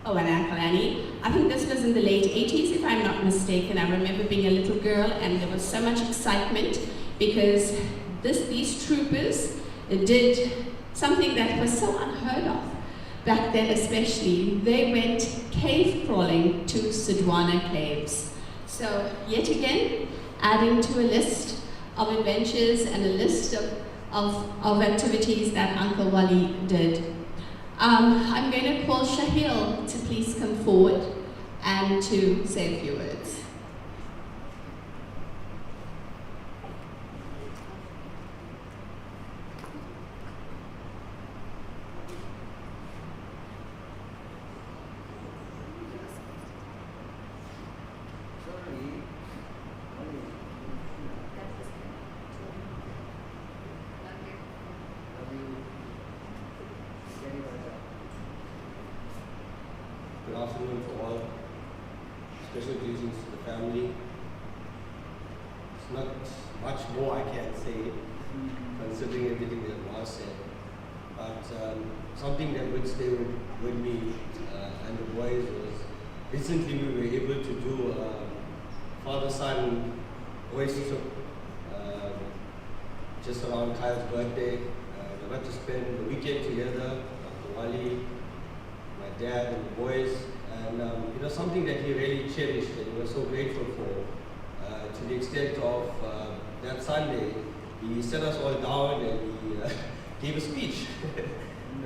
and Uncle Annie. I think this was in the late 80s, if I'm not mistaken. I remember being a little girl and there was so much excitement because these troopers did something that was so unheard of back then, especially. They went cave crawling to Sudwana caves. So yet again, adding to a list of adventures and a list of activities that Uncle Wally did. I'm going to call Shahil to please come forward and to say a few words. afternoon for all. Special greetings to the family. It's not much more I can say, considering everything that was said. But something that would stay with me and the boys was, recently we were able to do father-son boys trip just around Kyle's birthday. We got to spend the weekend together, Wally, my dad and the boys, and something that he really cherished and he was so grateful for, to the extent of that Sunday, he set us all down and he gave a speech.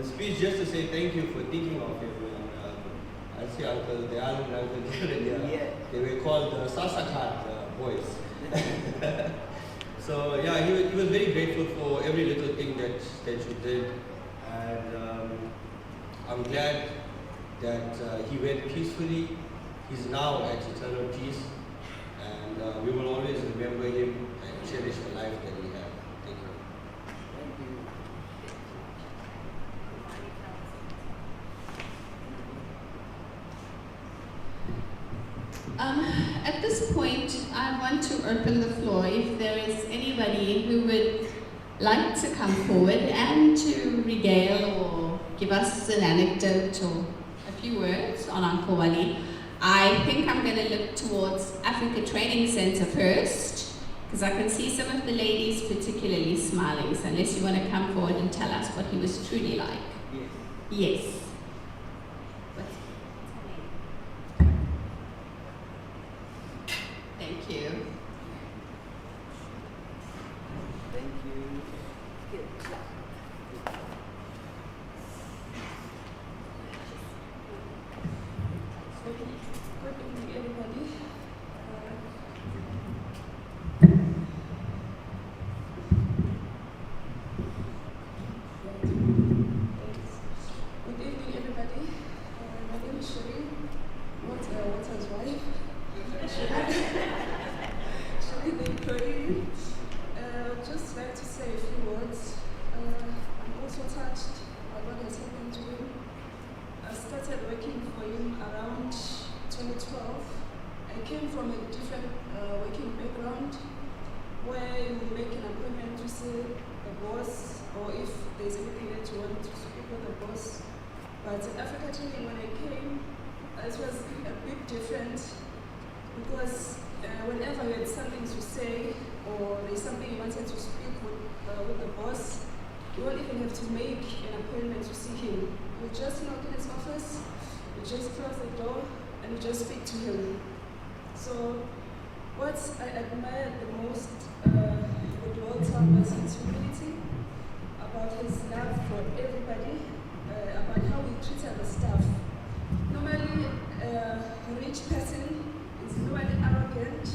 A speech just to say thank you for thinking of him. And I see Uncle Dayal and Uncle Dylan, they were called the Sasakat boys. So yeah, he was very grateful for every little thing that you did, and I'm glad that he went peacefully. He's now at eternal peace, and we will always remember him and cherish the life that he had. Thank you. At this point, I want to open the floor if there is anybody who would like to come forward and to regale or give us an anecdote or a few words on Uncle Wally. I think I'm going to look towards Africa Training Center first, because I can see some of the ladies particularly smiling, so unless you want to come forward and tell us what he was truly like. Yes. Yes. Thank you. Thank you. Good evening, everybody. Good evening, everybody. My name is Sherry, Walter's wife. Sherry, the employee. I'd just like to say a few words. I'm also touched by what has happened to him. I started working for him around 2012. I came from a different working background where you make an appointment to see the boss, or if there's anything that you want to speak with the boss. But in Africa Training, when I came, it was a bit different, because whenever you had something to say or there's something you wanted to speak with the boss, you won't even have to make an appointment to see him. You just knock in his office, you just close the door, and you just speak to him. So what I admired the most with Walter was his humility, about his love for everybody, about how he treated the staff. Normally, a rich person is normally arrogant,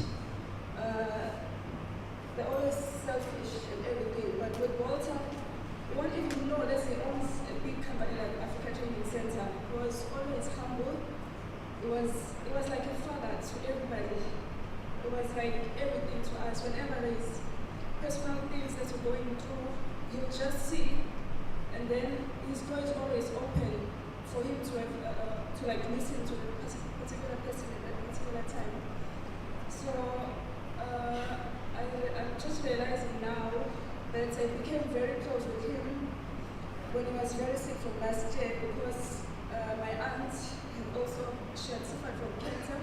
they're always selfish and everything, but with Walter, you won't even know that he owns a big company like Africa Training Center. He was always humble. It was like a father to everybody. It was like everything to us. Whenever there's personal things that we're going through, he'll just see, and then his door is always open for him to have, to like listen to the particular person at that particular time. So I'm just realizing now that I became very close with him when he was very sick from last year, because my aunt she had suffered from cancer.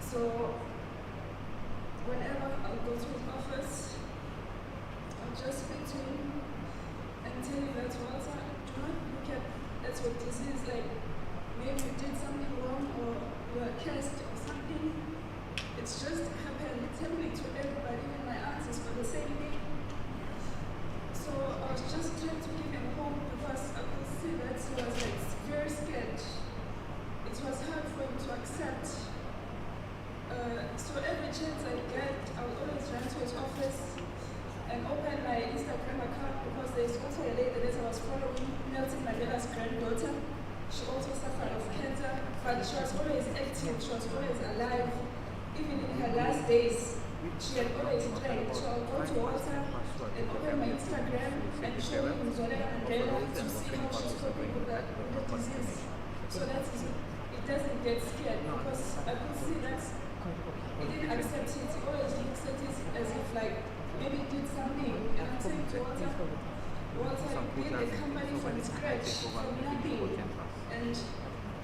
So whenever I'll go to his office, I'll just speak to him and tell him that, Walter, do not look at that your disease, like maybe you did something wrong or you are cursed or something. It's just happened. It's happening to everybody, and my aunt is for the same thing. So I was just trying to give him hope, because I could see that he was like very scared. It was hard for him to accept. So every chance I get, I would always run to his office and open my Instagram account, because there's also a lady that I was following, Nelson Mandela's granddaughter. She also suffered of cancer, but she was always active, she was always alive. Even in her last days, she had always trained. So I'll go to Walter and open my Instagram and show him Zola Mandela to see how she's coping with the disease. So that's doesn't get scared because I could see that he didn't accept it. He always looks at it as if like maybe he did something. And I'm saying to Walter, you built a company from scratch, from nothing. And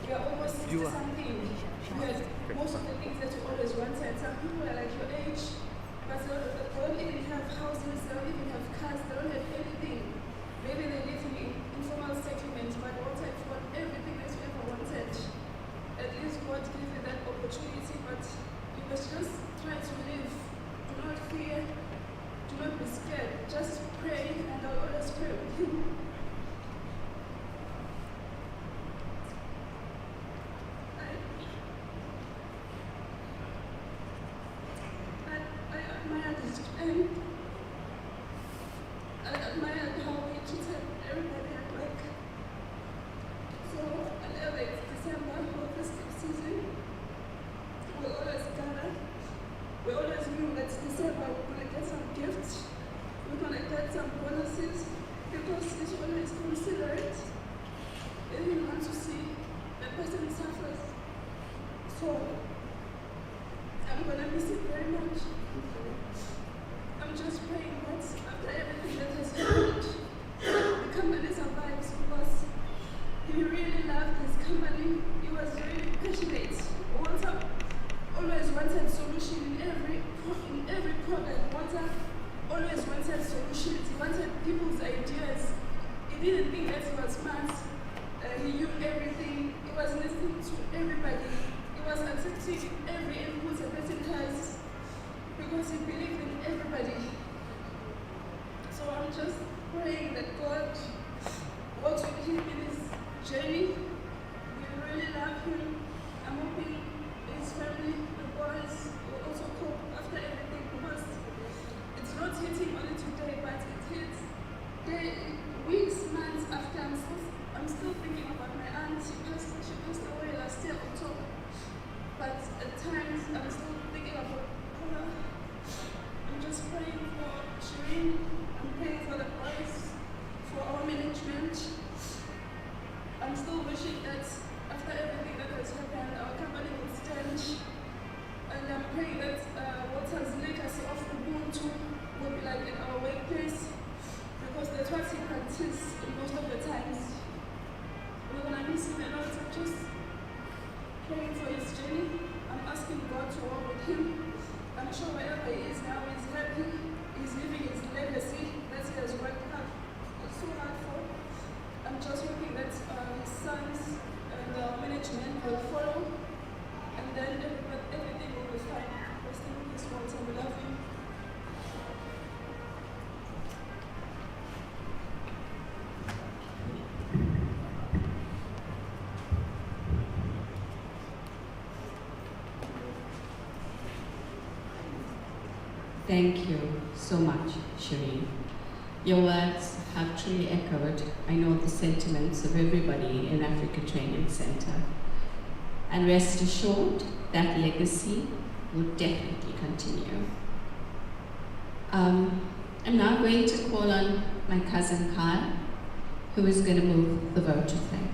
you're almost 60 something. You had most of the things that you always wanted. Some people are like your age, but they don't even have houses, they don't even have cars, they don't have anything. Maybe they live in informal settlements, but Walter has got everything that you ever wanted. At least God gave you that opportunity, but you must just try to live. Do not fear, do not be scared. Just pray, and I'll always pray with you. I admire this strength. I admire how he treated everybody at work. So, whenever it's December or festive season, we always gather. We always knew that December we're going to get some gifts, we're going to get some bonuses, because he's always considerate. He didn't want to see the person suffers. So, I'm going to miss it very much. I'm just praying that after everything that has happened, the company survives, because he really loved his company. He was really passionate. Walter always wanted solution in every problem. Walter always wanted solutions. He wanted people's ideas. He didn't think that he was smart. He knew everything. He was listening to everybody. He was accepting every input a person has, because he believed in everybody. So I'm just praying that God works with him in his journey. We really love him. I'm hoping his family, the boys, will also cope after everything, because it's not hitting only today, but it hits weeks, months after. I'm still thinking about my aunt. She passed away last year, October. But at times I'm still thinking about her. I'm just praying for Shireen. I'm praying for the boys, for our management. I'm still wishing that after everything that has happened, our company will stand. And I'm praying that Walter's legacy of Ubuntu will be like in our workplace, because that's what he practices most of the times. We're going to miss him a lot. I'm just praying for his journey. I'm asking God to walk with him. I'm sure wherever he is now, he's happy. He's living his legacy that he has worked hard, so hard for. I'm just hoping that his sons and management will follow, and then everything will be fine. Rest in peace, Walter. We love you. Thank you so much, Shireen. Your words have truly echoed, I know, the sentiments of everybody in Africa Training Center. And rest assured, that legacy will definitely continue. I'm now going to call on my cousin Kyle, who is going to move the vote of thanks.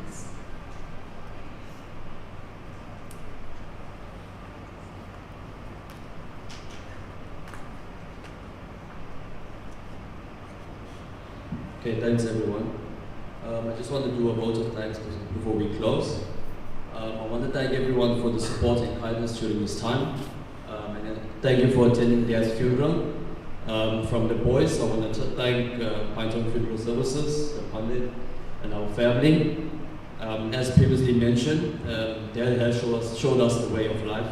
Okay, thanks everyone. I just want to do a vote of thanks before we close. I want to thank everyone for the support and kindness during this time. And then thank you for attending Dad's funeral. From the boys, I want to thank Python Funeral Services, the Pandit, and our family. As previously mentioned, Dad has showed us the way of life.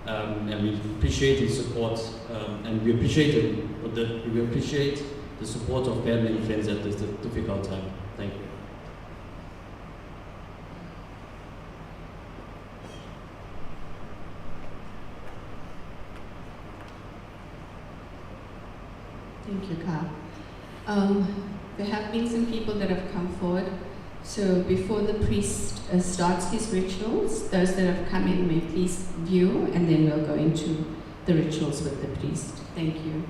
And we appreciate his support, and we appreciate the support of family and friends at this difficult time. Thank you. Thank you, Kyle. There have been some people that have come forward. So before the priest starts his rituals, those that have come in may please view, and then we'll go into the rituals with the priest. Thank you.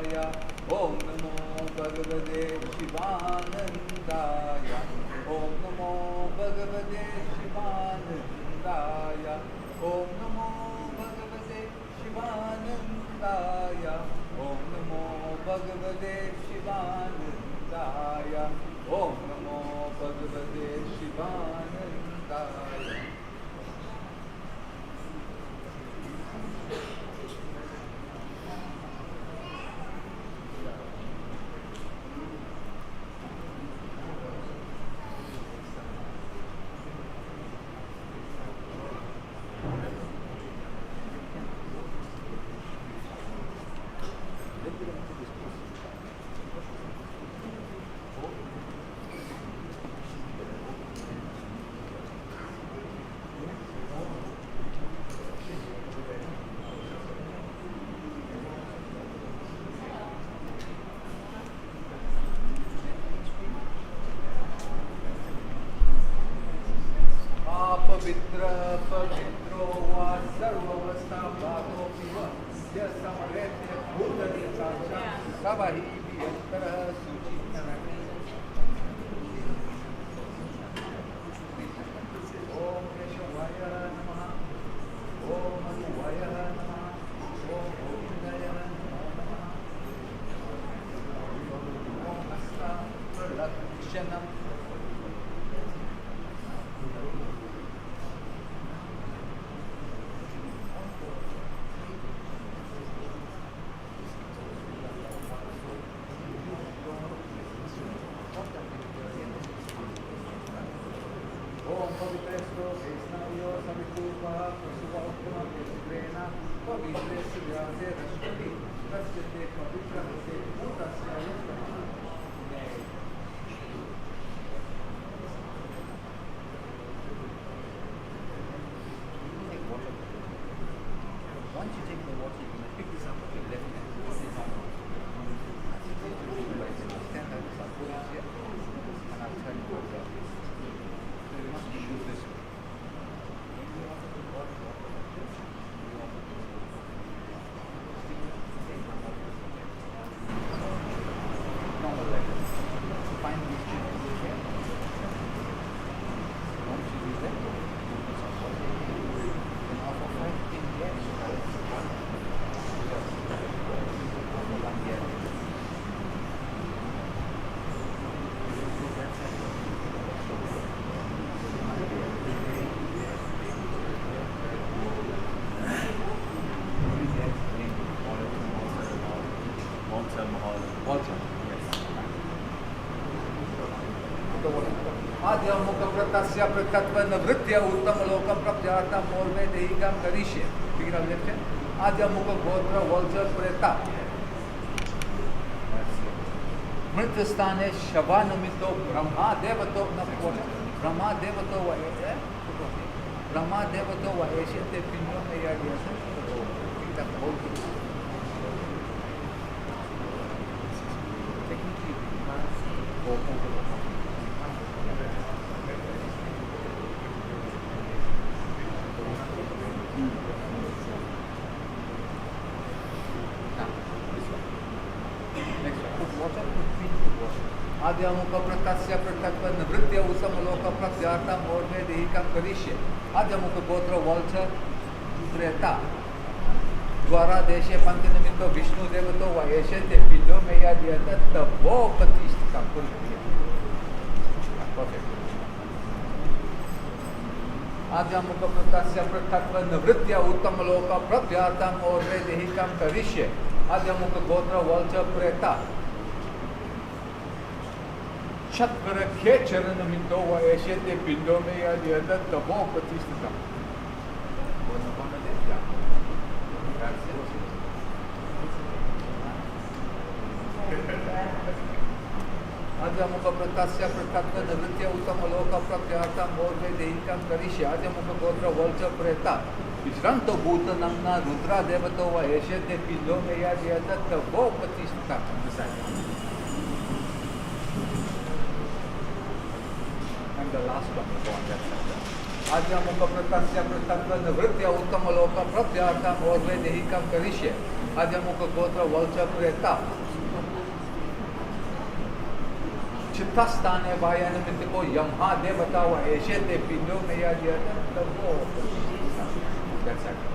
Om Namo Bhagavate Shivanandaya. Om Namo Bhagavate Shivanandaya. Om Namo Bhagavate Shivanandaya. Om Namo Bhagavate Shivanandaya. Om Namo Bhagavate Shivanandaya. Pavitra Pavitro Va Sarvavasta Bhago Piva Yasamarete Bhutani Sacha Sabahi Viyantara Suchitarani. Om Keshavaya Namaha. Om Manuvaya Namaha. Om Govindaya Namaha. Om Asta Pralakshanam. Once you take the water, you're going to pick this up with your left hand. Stand like this, I'll put it here, and I'll turn it over. So you must use this way. Normal like this. Find these chickens here. Once you do that, you put some water here. Then off of right in here, आद्य मुख प्रत्यास्य प्रत्यत्व निवृत्य उत्तम लोक प्रप्याता मोर्मे देहिकम करिष्ये. Begin of lecture. आद्य मुख गोत्र vulture प्रेता. मृत स्थाने शवा निमित्तो ब्रह्मा देवतो न ब्रह्मा देवतो व ब्रह्मा देवतो व एष्यते पिंडो में या दिया आद्यमुख प्रत्यस्य प्रत्यत्व निवृत्य उत्तम लोक प्रत्यार्थम और में देहिकम करिष्ये. आद्यमुख गोत्र वल्चर प्रेता द्वारा देशे पंथ निमित्तो विष्णु देवतो व एष्यते पिंडो में या दिया तबो प्रतिष्ठिता कुल. आद्यमुख प्रत्यस्य प्रत्यत्व निवृत्य उत्तम लोक प्रत्यार्थम और में देहिकम करिष्ये. आद्यमुख गोत्र वल्चर प्रेता छत्र के चरण मिंदो व एष्यते पिंडो में या दिया तबो प्रतिष्ठिता. आद्यमुख प्रत्यस्य प्रत्यत्व निवृत्य उत्तम लोक प्रत्यार्थम और में देहिकम करिष्ये. आद्यमुख गोत्र वल्चर प्रेता विश्रांतो भूत नम्ना रुद्रा देवतो व एष्यते पिंडो में या दिया तबो प्रतिष्ठिता. And the last one is on that side. आद्यमुखप्रतस्य पृथक्वनवृत्य उत्तमलोकप्रत्यार्थम् और वैदेहिकं करिष्ये आद्यमुखगोत्र वल्चप्रेता चित्तस्थाने वायानिमित्त को यमहा देवता व ऐसे ते पिंडों में या दिया था तब वो that's it.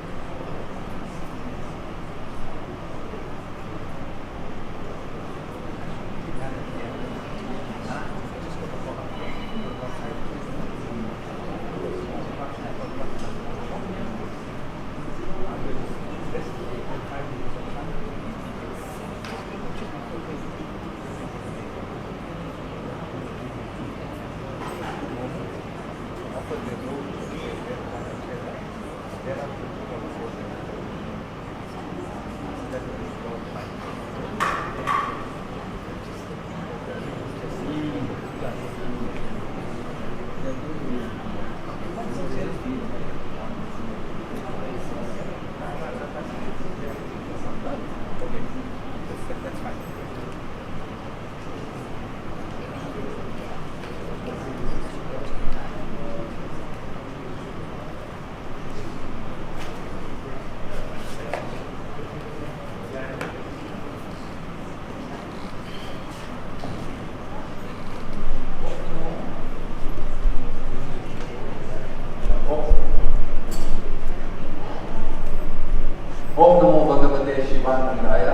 ओम नमो भगवते शिवानंदाय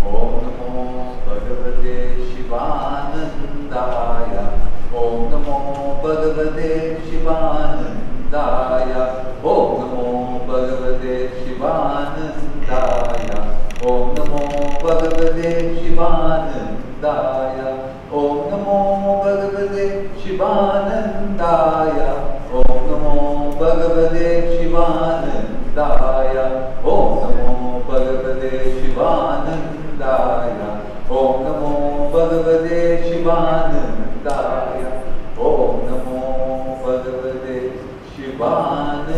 ओम नमो भगवते शिवानंदाय ओम नमो भगवते शिवानंदाय ओम नमो भगवते शिवानंदाय ओम नमो भगवते शिवानंदाय ओम नमो भगवते शिवानंदाय ओम नमो भगवते शिवानंदाय ओम नमो भगवते शिवानंदाय ओम नमो भगवते शिवानंदाय ओम नमो भगवते शिवानंदाय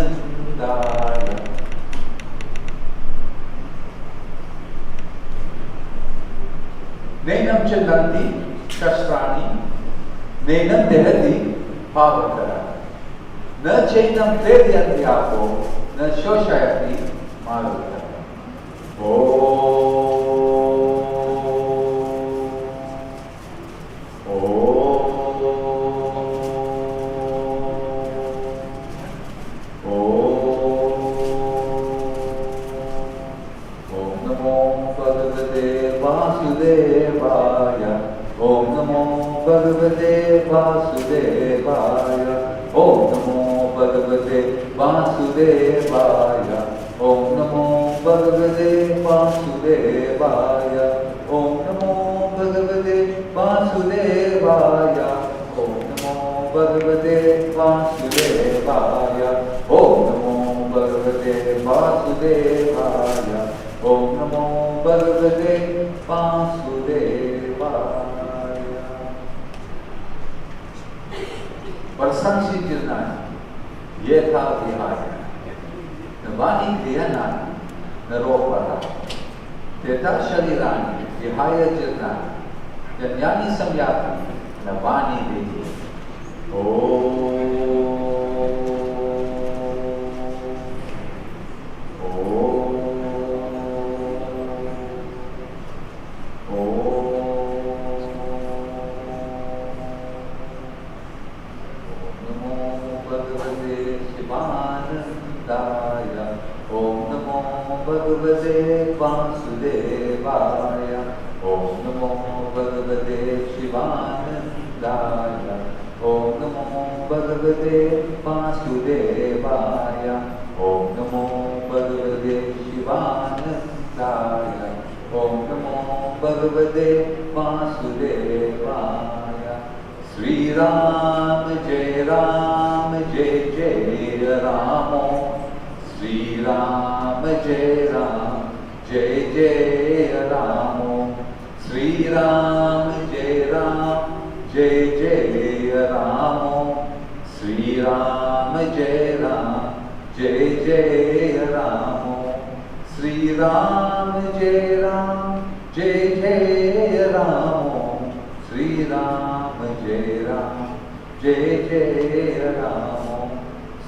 नैनं चन्दन्ति शस्त्राणि नैनं दहति पावकः न चैनं प्रेरयन्ति आपो न शोषयति मारुतः वासुदेवाय ओम नमो भगवते वासुदेवाय ओम नमो भगवते वासुदेवाय ओम नमो भगवते वासुदेवाय ओम नमो भगवते वासुदेवाय ओम नमो भगवते वासुदेवाय ओम नमो भगवते वासुदेवाय ओम नमो भगवते वासुदेवाय Persangsitirnani yetha vihaya navani kriyanani naropara teta sharirani vihaya jirnani janyani samyati navani dehi ओम नमो भगवते वासुदेवाय ओम नमो भगवते शिवानंदाय ओम नमो भगवते वासुदेवाय ओम नमो भगवते शिवानंदाय ओम नमो भगवते वासुदेवाय श्री राम जय रामो श्री राम जय रामो श्री राम जय रामो श्री राम जय रामो श्री राम जय रामो श्री राम जय रामो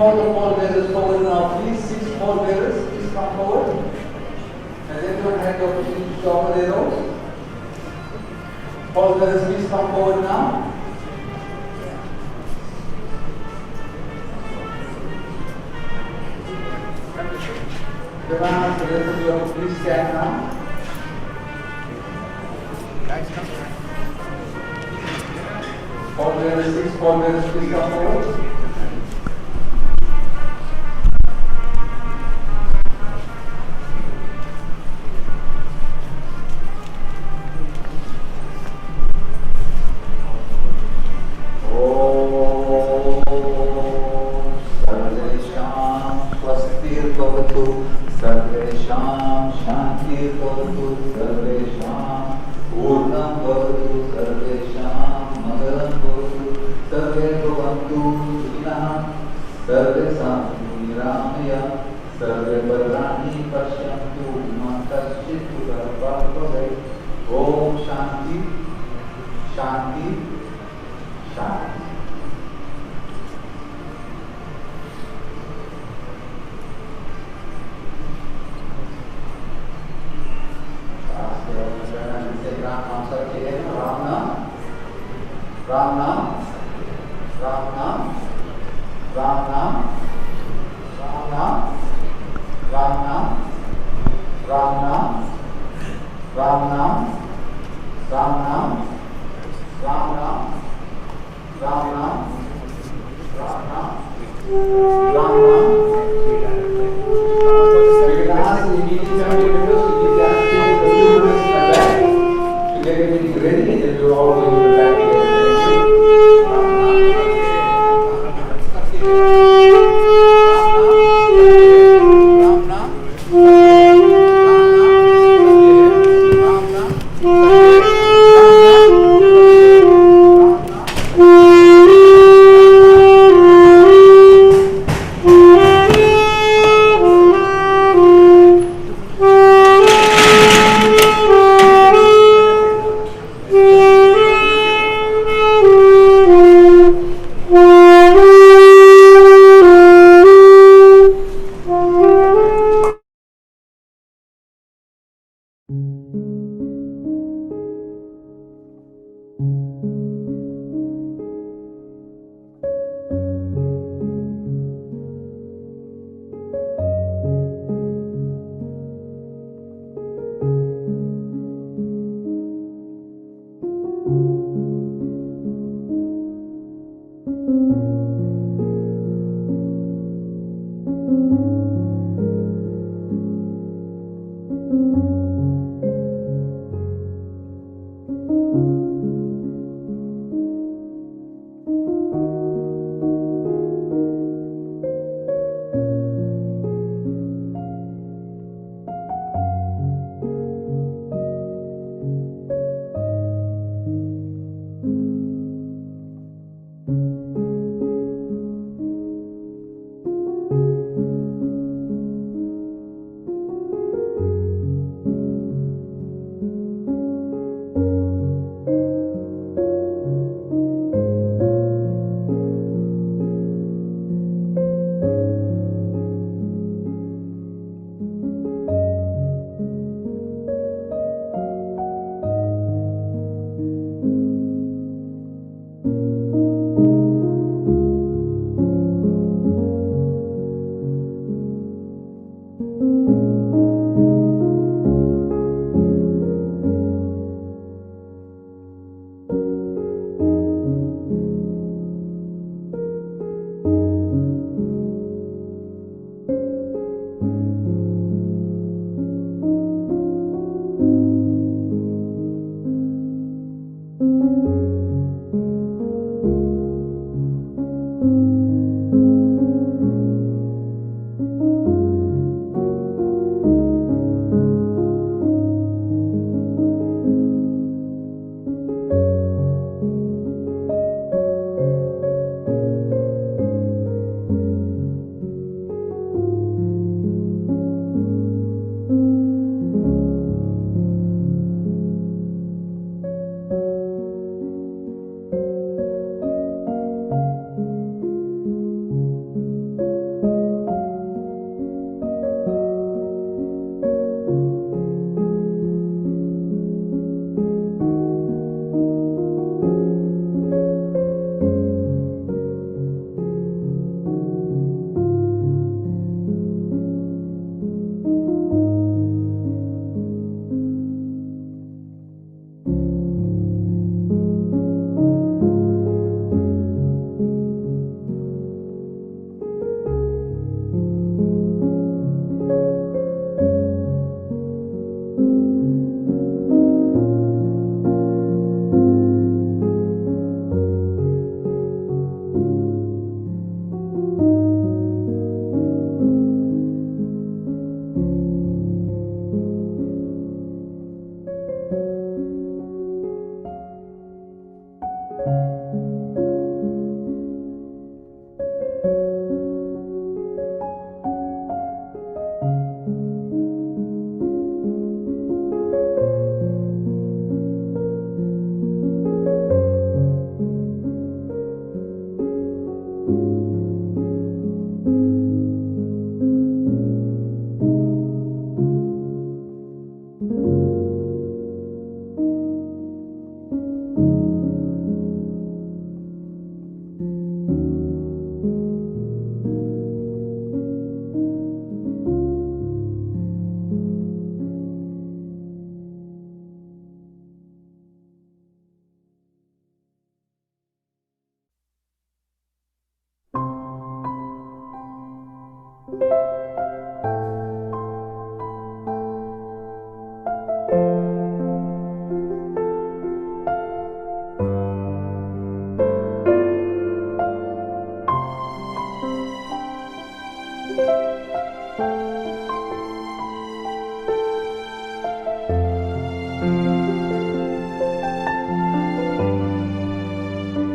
more the pallbearers forward now, please. 6 pallbearers, please come forward. Has everyone had the opportunity to offer their roles? Pallbearers, please come forward now. The rest of you, please stand now. Pallbearers, 6 pallbearers, please come forward.